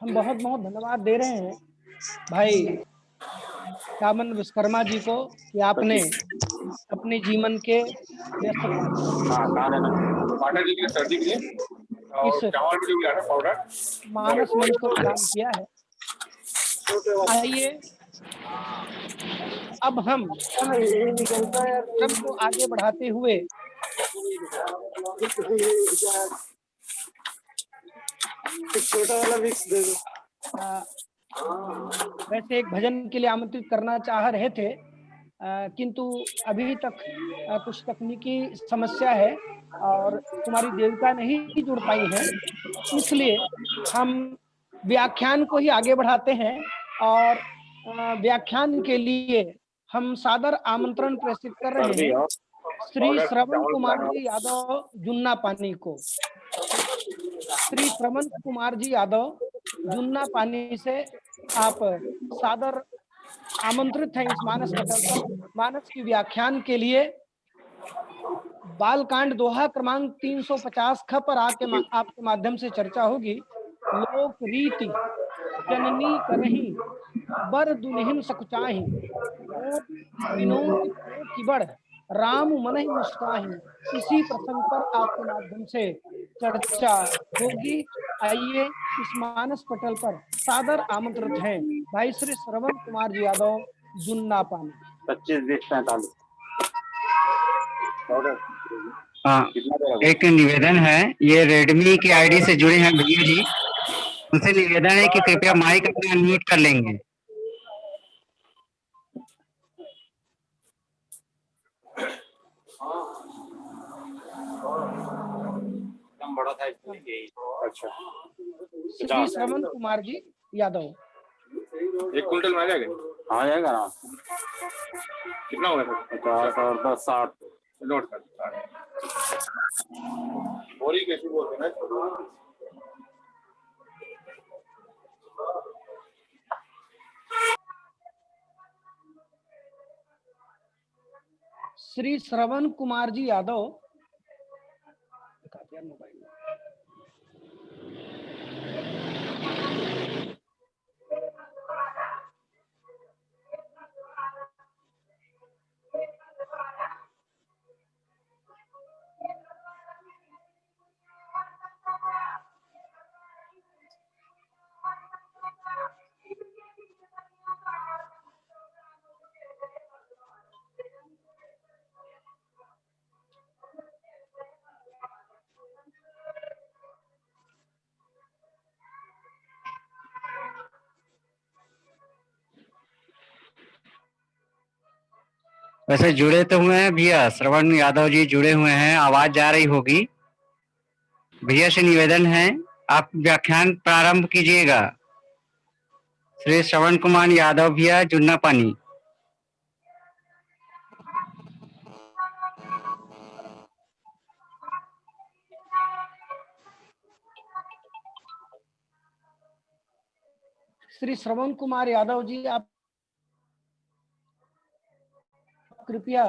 हम बहुत बहुत धन्यवाद दे रहे हैं भाई दामन विश्वकर्मा जी को कि आपने अपने जीवन के व्यस्त इस मानस मंच को प्रदान किया है। आइए अब हम क्रम को आगे बढ़ाते हुए वैसे एक भजन के लिए आमंत्रित करना चाह रहे थे, किंतु अभी तक कुछ तकनीकी समस्या है और कुमारी देविका नहीं जुड़ पाई है, इसलिए हम व्याख्यान को ही आगे बढ़ाते हैं। और व्याख्यान के लिए हम सादर आमंत्रण प्रेषित कर रहे हैं श्री श्रवण कुमार जी यादव जुन्ना पानी को। श्री श्रवण कुमार जी यादव जुन्ना पानी से आप सादर आमंत्रित हैं इस मानस पटल पर मानस की व्याख्यान के लिए। बालकांड दोहा क्रमांक 350 ख पर आपके माध्यम से चर्चा होगी। लोक रीति जननी करही बर दुल्हिन सकुचाही, विनोद की बड़ राम मन ही मुस्काही। इसी प्रसंग पर आपके माध्यम से चर्चा होगी। आइए इस मानस पटल पर सादर आमंत्रित हैं भाई श्री श्रवण कुमार जी यादव जुन्ना पानी। 25-20-45। हाँ, एक निवेदन है, ये रेडमी की आईडी से जुड़े हैं भैया जी, उनसे निवेदन है कि कृपया माइक अपना अनम्यूट कर लेंगे। बड़ा था। अच्छा, श्री श्रवण कुमार जी यादव 1 क्विंटल में आ जाएगा? आ जाएगा ना। कितना होगा? 50 और 10 60 नोट कर। बोरी कैसी बोलते हैं? श्री श्रवण कुमार जी यादव वैसे जुड़े तो हुए हैं भैया, श्रवण यादव जी जुड़े हुए हैं, आवाज जा रही होगी। भैया से निवेदन है, आप व्याख्यान प्रारंभ कीजिएगा। श्री श्रवण कुमार यादव भैया, जुन्ना पानी। श्री श्रवण कुमार यादव जी, आप कृपया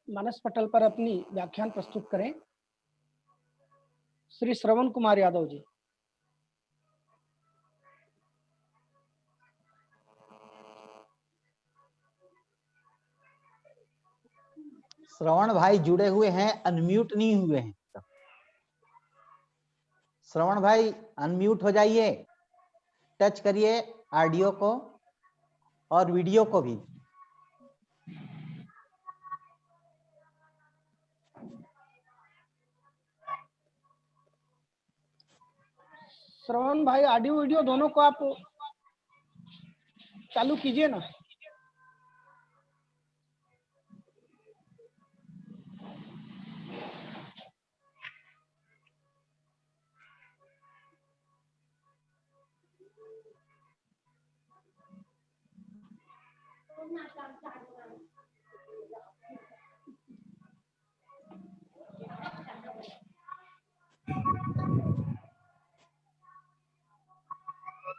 मानस पटल पर अपनी व्याख्यान प्रस्तुत करें। श्री श्रवण कुमार यादव जी। श्रवण भाई जुड़े हुए हैं, अनम्यूट नहीं हुए हैं। श्रवण भाई अनम्यूट हो जाइए, टच करिए ऑडियो को और वीडियो को भी। श्रवण भाई ऑडियो वीडियो दोनों को आप चालू कीजिए ना।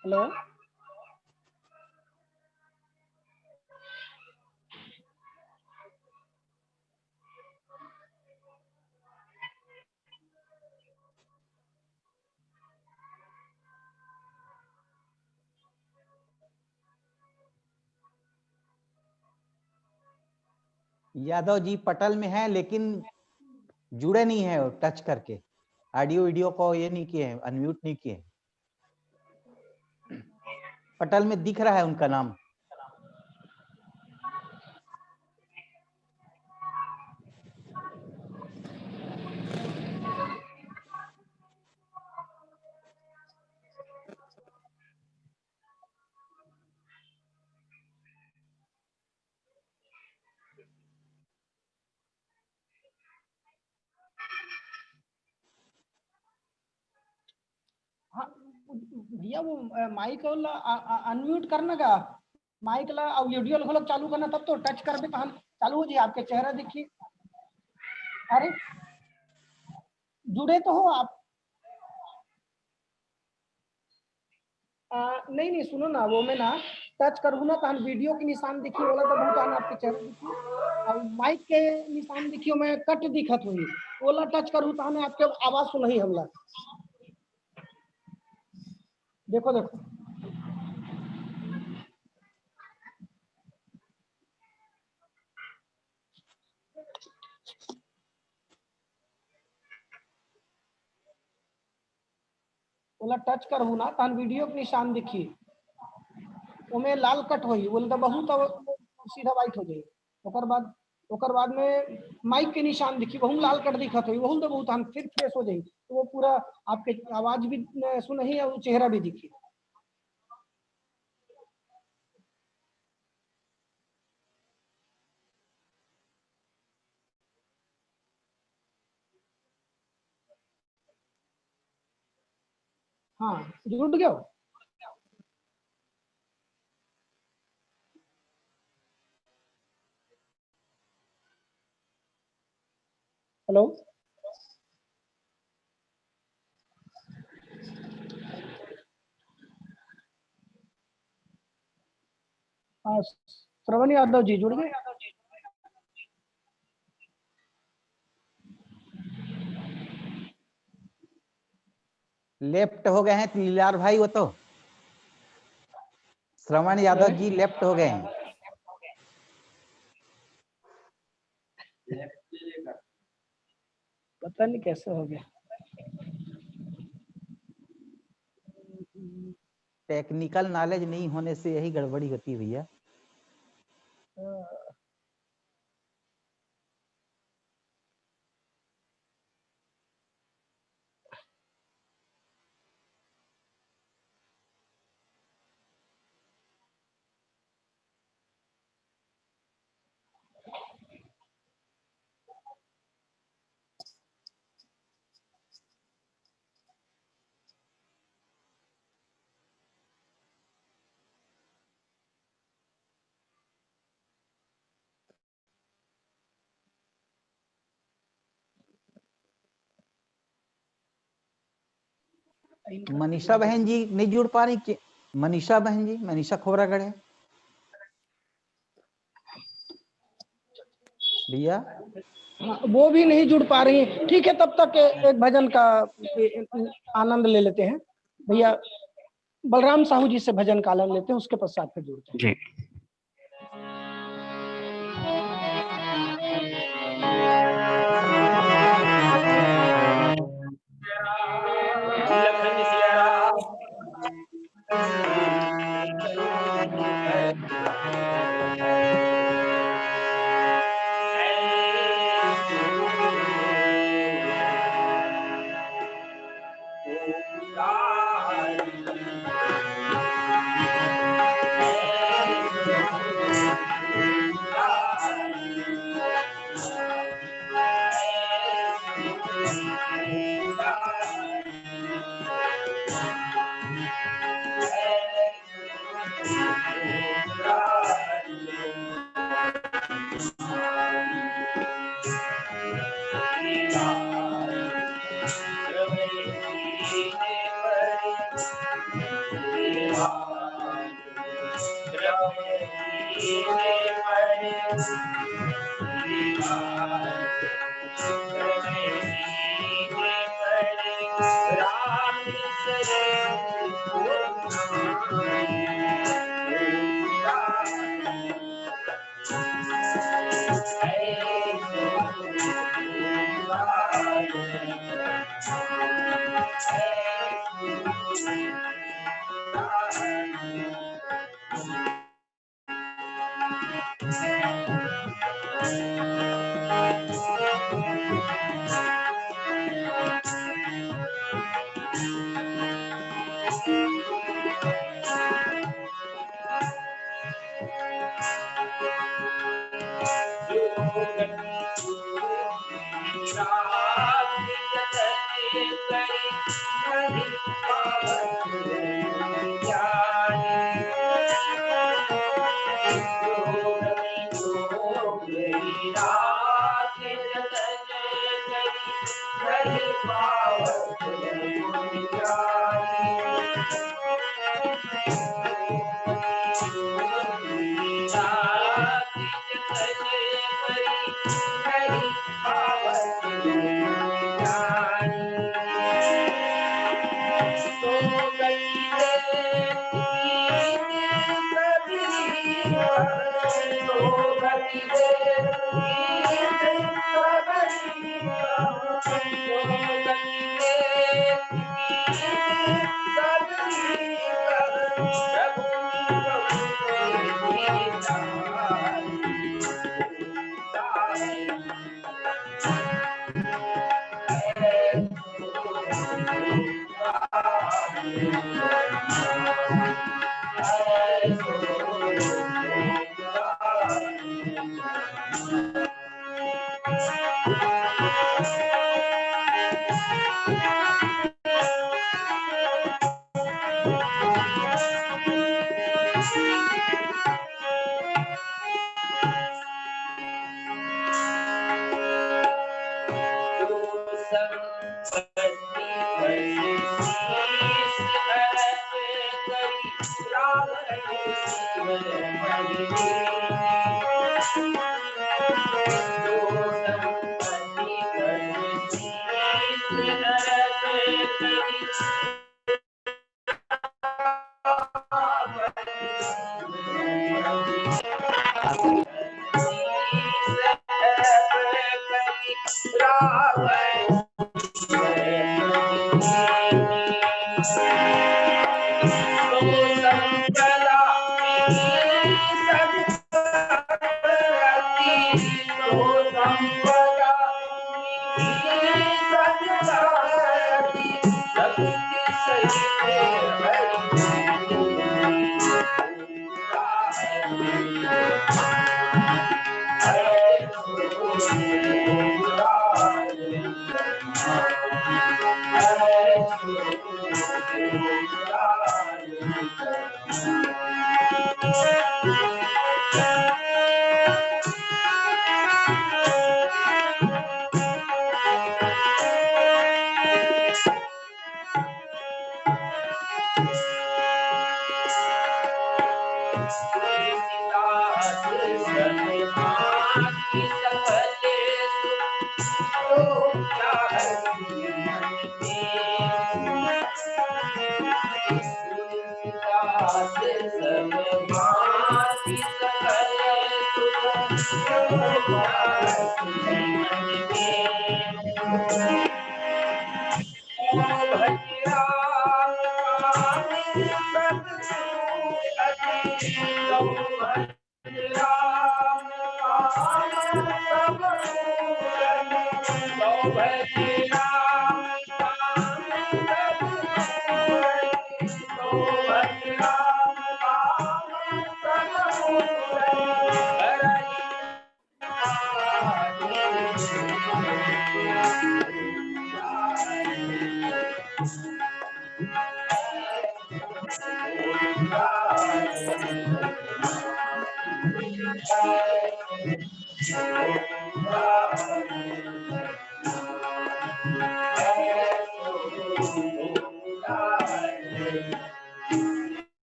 हेलो, यादव जी पटल में है लेकिन जुड़े नहीं है, टच करके ऑडियो वीडियो को ये नहीं किए हैं, अनम्यूट नहीं किए हैं। पटल में दिख रहा है उनका नाम। हाँ भैया, वो माइक अनम्यूट करना का, माइक ला और वीडियो खोलक चालू करना, तब तो टच कर भी कहाँ चालू हो जाए। आपके चेहरा देखिए। अरे जुड़े तो हो आप। नहीं नहीं, सुनो ना, वो मैं ना टच करूँ ना तो वीडियो के निशान देखिए, बोला तो बहुत आना आपके चेहरा देखिए, और माइक के निशान देखियो मैं कट दिखत हुई, बोला टच करूँ तो हमें आपके आवाज सुनही हमला। देखो देखो, बोला टच करूँ ना तो वीडियो के निशान देखिए, उमें लाल कट होई, बोले तो बहुत सीधा वाइट हो जाए। ओकर बाद में माइक के निशान देखिए, वहू लाल कट दिखत होई, वहू तो बहुत हम फिर फ्रेश हो जाए, तो वो पूरा आपके आवाज भी सुनही और चेहरा भी दिखी। हाँ, जुड़ गया। हेलो, हाँ श्रवण यादव जी जुड़ गए। लेफ्ट हो गए हैं लीलार भाई, वो तो श्रवण यादव जी लेफ्ट हो गए हैं। पता नहीं कैसे हो गया। टेक्निकल नॉलेज नहीं होने से यही गड़बड़ी होती है भैया। मनीषा बहन जी नहीं जुड़ पा रही कि मनीषा बहन जी, मनीषा खोबरागढ़ है भैया। हाँ, वो भी नहीं जुड़ पा रही है। ठीक है, तब तक एक भजन का आनंद ले लेते हैं भैया। बलराम साहू जी से भजन का आनंद लेते हैं, उसके पश्चात फिर जुड़ते हैं। जी।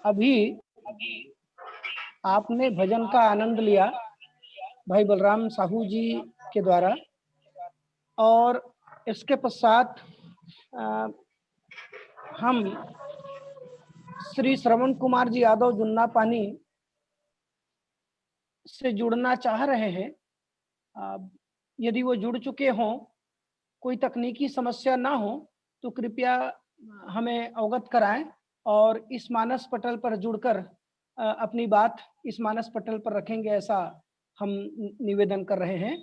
अभी आपने भजन का आनंद लिया भाई बलराम साहू जी के द्वारा, और इसके पश्चात हम श्री श्रवण कुमार जी यादव जुन्ना पानी से जुड़ना चाह रहे हैं। यदि वो जुड़ चुके हों, कोई तकनीकी समस्या ना हो तो कृपया हमें अवगत कराएं और इस मानस पटल पर जुड़कर अपनी बात इस मानस पटल पर रखेंगे, ऐसा हम निवेदन कर रहे हैं।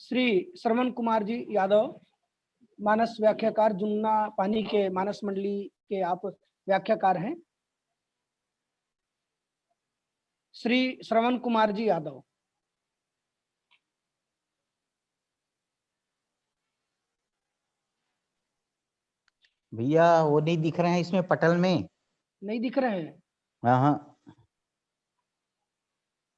श्री श्रवण कुमार जी यादव, मानस व्याख्याकार, जुन्ना पानी के मानस मंडली के आप व्याख्याकार हैं। श्री श्रवण कुमार जी यादव। भैया वो नहीं दिख रहे हैं इसमें पटल में, नहीं दिख रहे हैं। हाँ।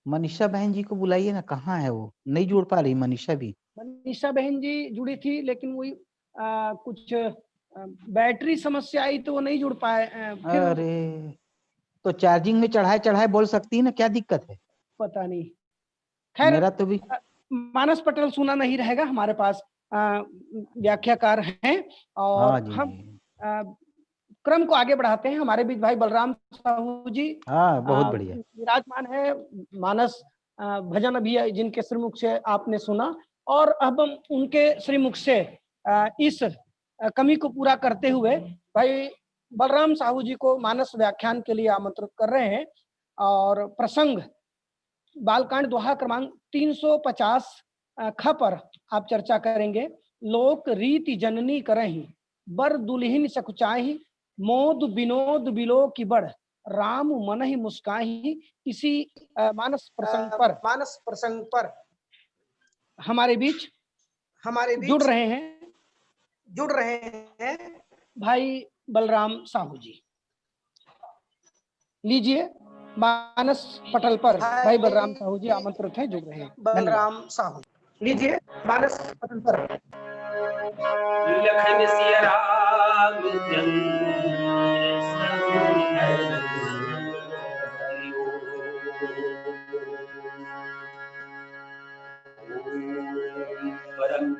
मनीषा बहन जी को बुलाइए ना, कहाँ है वो? नहीं जुड़ पा रही मनीषा भी। मनीषा बहन जी जुड़ी थी, लेकिन वही कुछ बैटरी समस्या आई तो वो नहीं जुड़ पाए। अरे तो चार्जिंग में चढ़ाए बोल सकती है ना, क्या दिक्कत है? पता नहीं। खैर, मेरा तो भी मानस पटल सुना नहीं रहेगा, हमारे पास व्याख्याकार हैं और हाँ जी, हम क्रम को आगे बढ़ाते हैं। हमारे बीच भाई बलराम साहू जी हाँ बहुत बढ़िया विराजमान है। मानस भजन अभी जिनके श्रीमुख से आपने सुना, और अब हम उनके श्रीमुख से इस कमी को पूरा करते हुए भाई बलराम साहू जी को मानस व्याख्यान के लिए आमंत्रित कर रहे हैं। और प्रसंग बालकांड दोहा क्रमांक 350 ख पर आप चर्चा करेंगे। लोक रीति जननी करही, बर दुल्हिन सकुचाही, मोद विनोद बिलो की बढ़, राम मन ही मुस्काही। इसी मानस प्रसंग पर हमारे बीच जुड़ रहे हैं भाई बलराम साहू जी। लीजिए, मानस पटल पर भाई बलराम साहू जी आमंत्रित हैं, जुड़ रहे हैं। बलराम साहू, लीजिए मानस पटल पर। लखन सिया राम परम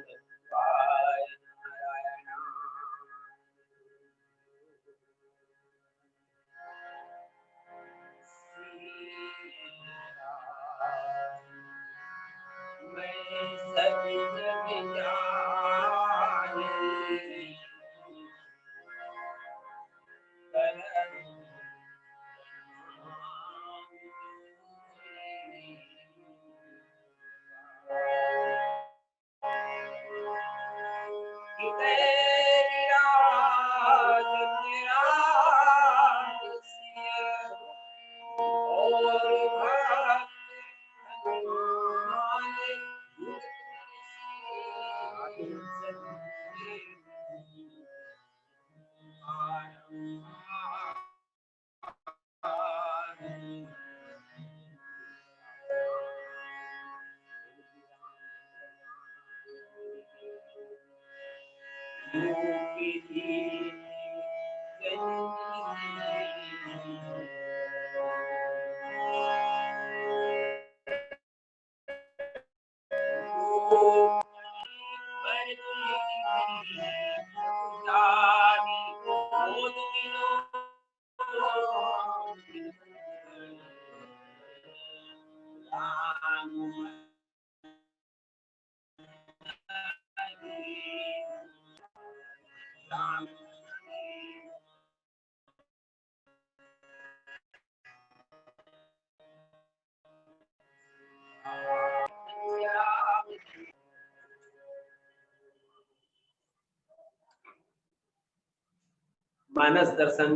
मानस दर्शन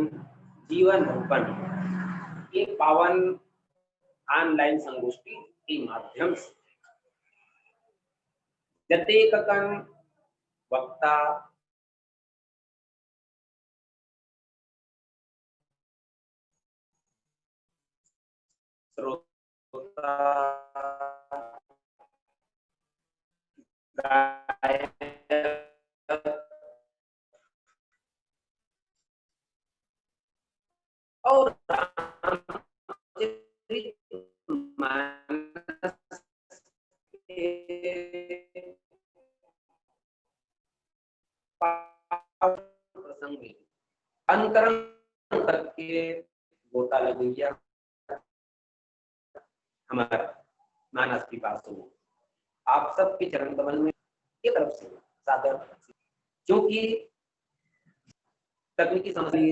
जीवन दर्पण ये पावन ऑनलाइन संगोष्ठी के माध्यम से जतेक कन वक्ता श्रोता और प्रसंग में अंतरण करके गोता लगेगा हमारा मानस की बात सुनो। आप सबके चरण कमल में एक तरफ से सादर, क्योंकि तकनीकी समस्या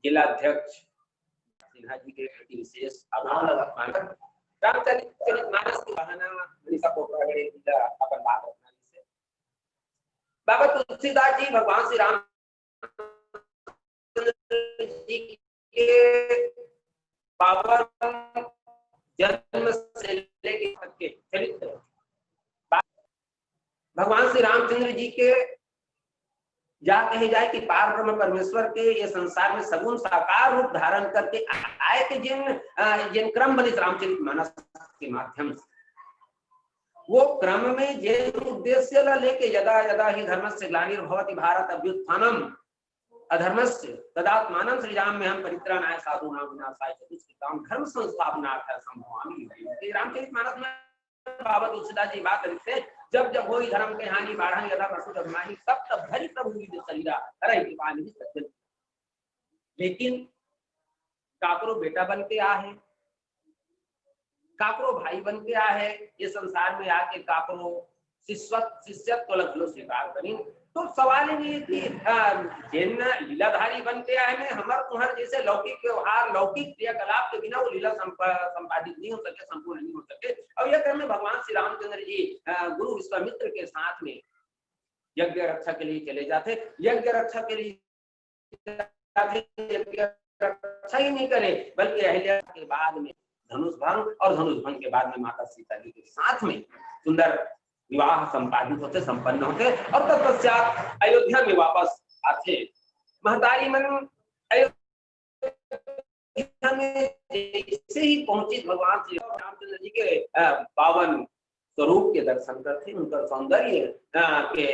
जिला अध्यक्ष सिन्हा जी के प्रति विशेष आभार मानकर रामचरित मानस की बहाना मनीषा पोखरा जिला अपन बात रखना से बाबा तुलसीदास जी भगवान श्री राम जी के पावन जन्म से लेकर तक के चरित्र भगवान श्री रामचंद्र जी के या कहे जाए कि पार ब्रह्म परमेश्वर के ये संसार में सगुण साकार रूप धारण करके आए के जिन क्रम बने रामचरित मानस के माध्यम से वो क्रम में जिन उद्देश्य लेके यदा यदा ही धर्मस्य ग्लानिर्भवति भारत अभ्युत्थानम अधर्मस्य तदात्मानं सृजाम्यहं परित्राणाय साधूनां विनाशाय च दुष्कृतां धर्म संस्थापनार्थं संभवामि। रामचरित मानस में बाबा तुलसीदास जी बात लिखते हैं, जब जब होई धर्म के हानि बाढ़ यदा पशु जगमाही सब तब धरि प्रभु विद शरीरा अरे कृपा निधि सज्जन। लेकिन काकरो बेटा बन के आ है, काकरो भाई बन के आ है, ये संसार में आके काकरो शिष्यत्व लग लो स्वीकार करी। तो सवाल ये कि जिन लीलाधारी बन के आए में हमार तुम्हार जैसे लौकिक व्यवहार लौकिक क्रियाकलाप के बिना वो लीला संपादित नहीं हो सके, संपूर्ण नहीं हो सके। और यह क्रम में भगवान श्री रामचंद्र जी गुरु विश्वामित्र के साथ में यज्ञ रक्षा के लिए चले जाते। यज्ञ रक्षा के लिए यज्ञ रक्षा ही नहीं करे बल्कि अहिल्या के बाद में धनुष भंग और धनुष भंग के बाद में माता सीता जी के साथ में सुंदर विवाह संपादित होते संपन्न होते और तत्पश्चात अयोध्या में वापस आते। महतारी मन अयोध्या में जैसे ही पहुंची भगवान श्री रामचंद्र जी के पावन स्वरूप के दर्शन करते, उनका सौंदर्य के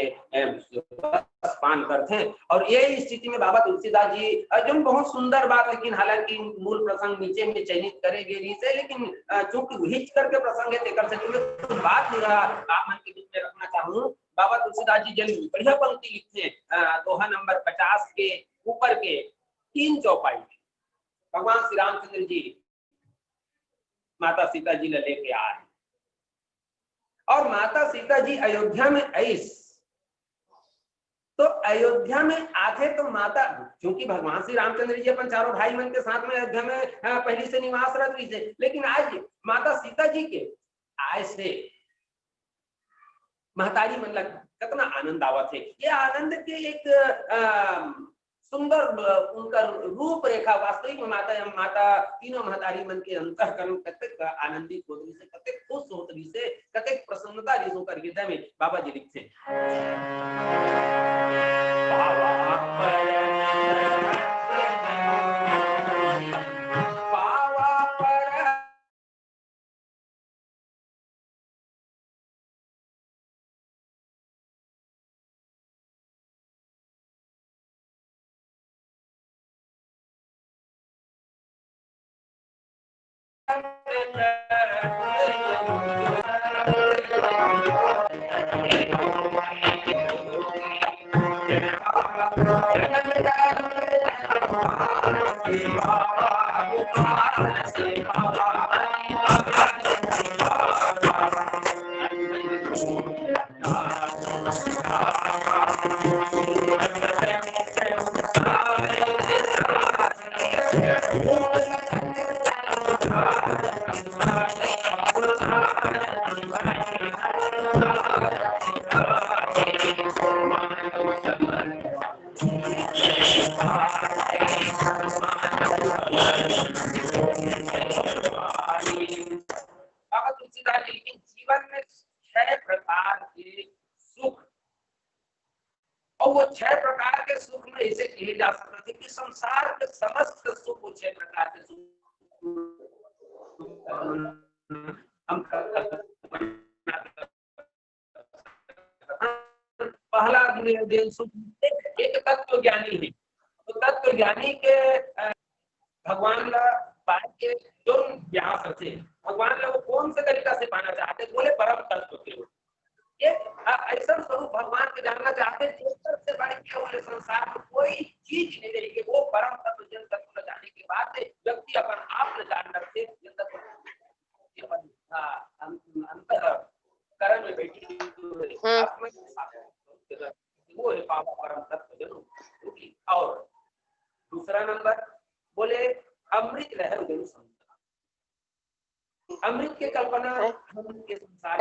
पान करते हैं। और ये स्थिति में बाबा तुलसीदास जी जो बहुत सुंदर बात, लेकिन हालांकि मूल प्रसंग नीचे में चयनित करेंगे नहीं से, लेकिन चूंकि हिच करके प्रसंग है तेकर से तो बात मेरा आप मन के बीच में रखना चाहूँ। बाबा तुलसीदास जी जल्दी बढ़िया पंक्ति लिखते हैं दोहा नंबर 50 के ऊपर के 3 चौपाई में भगवान श्री रामचंद्र जी माता सीता जी लेके आ रहे और माता सीता जी अयोध्या में आई। तो अयोध्या में आते तो माता, क्योंकि भगवान श्री रामचंद्र जी अपन चारों भाई मन के साथ में अयोध्या में पहले से निवास रख रही थे, लेकिन आज माता सीता जी के आय से महतारी मन लग कितना आनंद आवत है। ये आनंद के एक सुंदर उनका रूप रेखा वास्तविक में माता तीनों महतारी मन के अंतःकरण कतेक आनंदित होतरी से, कतेक खुश होतरी से, कतेक प्रसन्नता रिस होकर हृदय में बाबा जी लिखते हैं। तुलसीदास जी के जीवन में 6 प्रकार के सुख, और वो 6 प्रकार के सुख में इसे कहे जा सकता है कि संसार के समस्त सुख 6 प्रकार के सुख हम पहला सुख एक तत्व ज्ञानी है, तो तत्व ज्ञानी के भगवान पाए के जो व्यास से भगवान लोग कौन से तरीका से पाना चाहते, बोले परम तत्व के एक ऐसा स्वरूप भगवान के जानना चाहते से बड़े के हुए संसार में कोई चीज नहीं रही, वो परम तत्व जन तत्व जाने के बाद व्यक्ति अपन आप न जान रखते करण में बैठी वो है परम तत्व जरूर। और दूसरा नंबर बोले अमृत लहर जरूर समझना, अमृत की कल्पना हम के संसार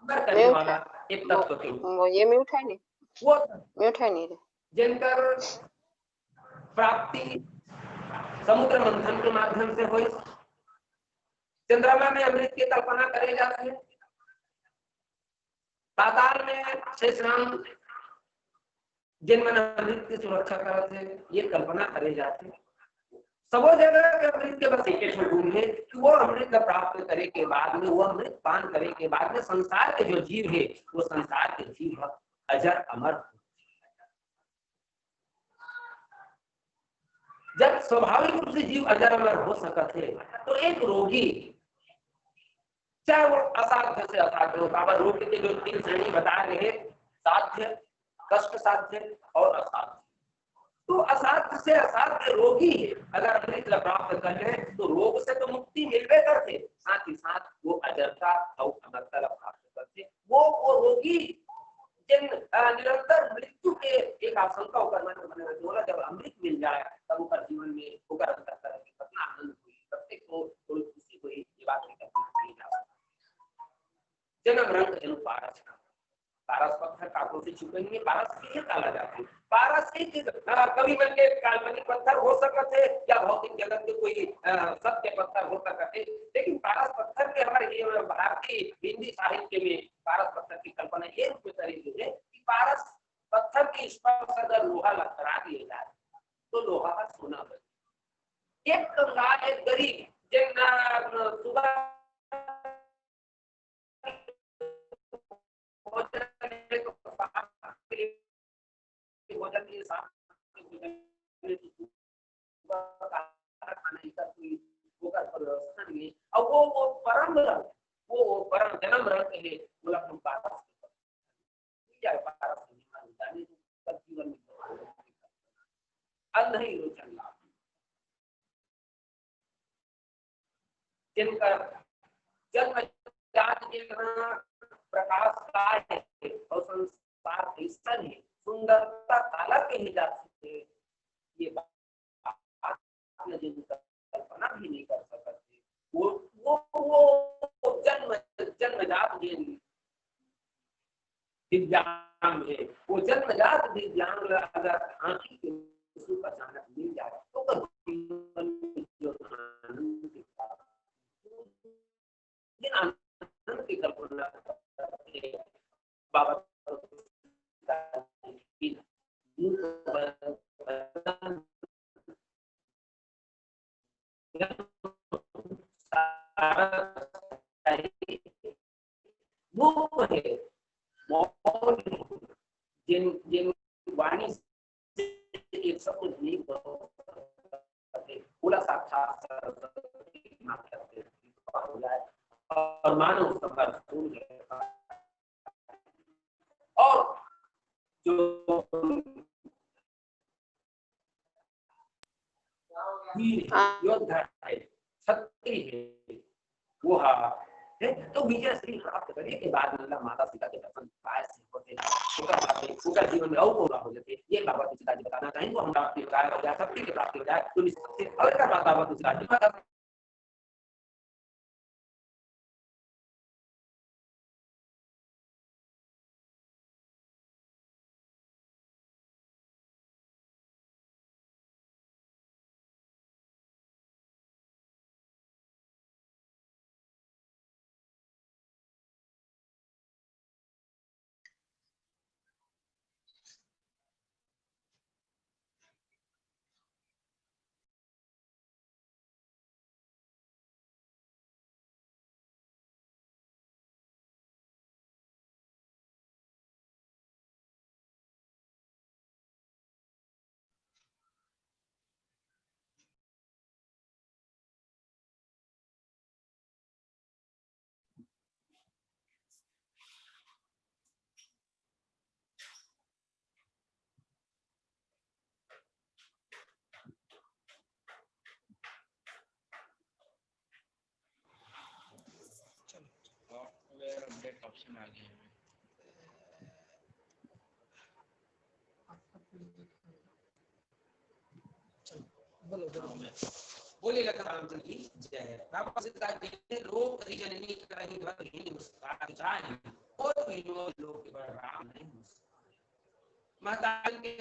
अंदर करने वाला एक तत्व के वो ये म्यूट है नहीं, वो म्यूट है नहीं जिनकर प्राप्ति समुद्र मंथन के माध्यम से हुई। चंद्रमा में अमृत की कल्पना करे जाती है, पाताल में शेष राम जिनमें अमृत की सुरक्षा करते हैं, ये कल्पना करे जाती है। सबो जगह के अमृत के बस एक गुण है कि वो अमृत प्राप्त करे के बाद में, वो अमृत पान करे के बाद में संसार के जो जीव है वो संसार के जीव अजर अमर। जब स्वाभाविक रूप से जीव अजर अमर हो सकते हैं तो एक रोगी चाहे वो असाध्य से असाध्य हो, बाबा रोग के जो 3 श्रेणी बता रहे हैं, साध्य, कष्ट साध्य और असाध्य, तो असाध्य से असाध्य रोगी है अगर अमृत प्राप्त कर ले तो रोग से तो मुक्ति मिलवे करते, साथ ही साथ वो अजरता और अमरता प्राप्त करते। वो रोगी जिन निरंतर मृत्यु के एक आशंका होकर जब अमृत मिल जाए तब ऊपर जीवन में होकर कितना आनंद हुई, प्रत्येक को थोड़ी खुशी हुई, ये बात नहीं जा सकती। जन्म रंग जन्म पारस, पारस पत्थर कांटों से छुपेंगे, पारस किसे काला जाते, पारस एक कवि बन के काल्पनिक पत्थर हो सकते या भौतिक जगत के कोई सत्य पत्थर हो सकते, लेकिन पारस पत्थर के हमारे भारतीय हिंदी साहित्य में पारस पत्थर की कल्पना ये रूप में करी है कि पारस पत्थर की स्पर्श अगर लोहा लगा दिया जाए तो लोहा का सोना बने। एक कंगाल, एक गरीब जिन सुबह भोजन के साथ और वो परम वो परम जन्म रंग है, बोला हम पारस जीवन में अल नहीं रोचन लाभ जिनका जन्म जात प्रकाश का है और संसार ईश्वर है, सुंदरता काला कही जाती है, ये बात कल्पना भी नहीं कर सकते। वो जन्मजात दिव्यांग है, वो जन्मजात दिव्यांग अगर आंखी के अचानक मिल जाए तो आनंद की कल्पना बाबा वो है जिन जिन वाणी से एक शब्द नहीं पूरा साक्षात और मानव और जो योद्धा है, शक्ति है, वो है तो विजय श्री प्राप्त करने के बाद माता सीता के दर्शन पाए होते हैं, जीवन में और पूरा हो जाते। ये बाबा तुलसीदास जी बताना चाहेंगे, हम प्राप्ति हो जाए, शक्ति की प्राप्ति हो जाए तो निश्चित से अगर बाबा तुलसीदास जी बोले लखन रामचंद्र की जय। बाबा सीता जी लोक जननी करहि भगिनी मुस्कान जाहि, और विनोद लोक बड़ राम नहीं मुस्कान। माता के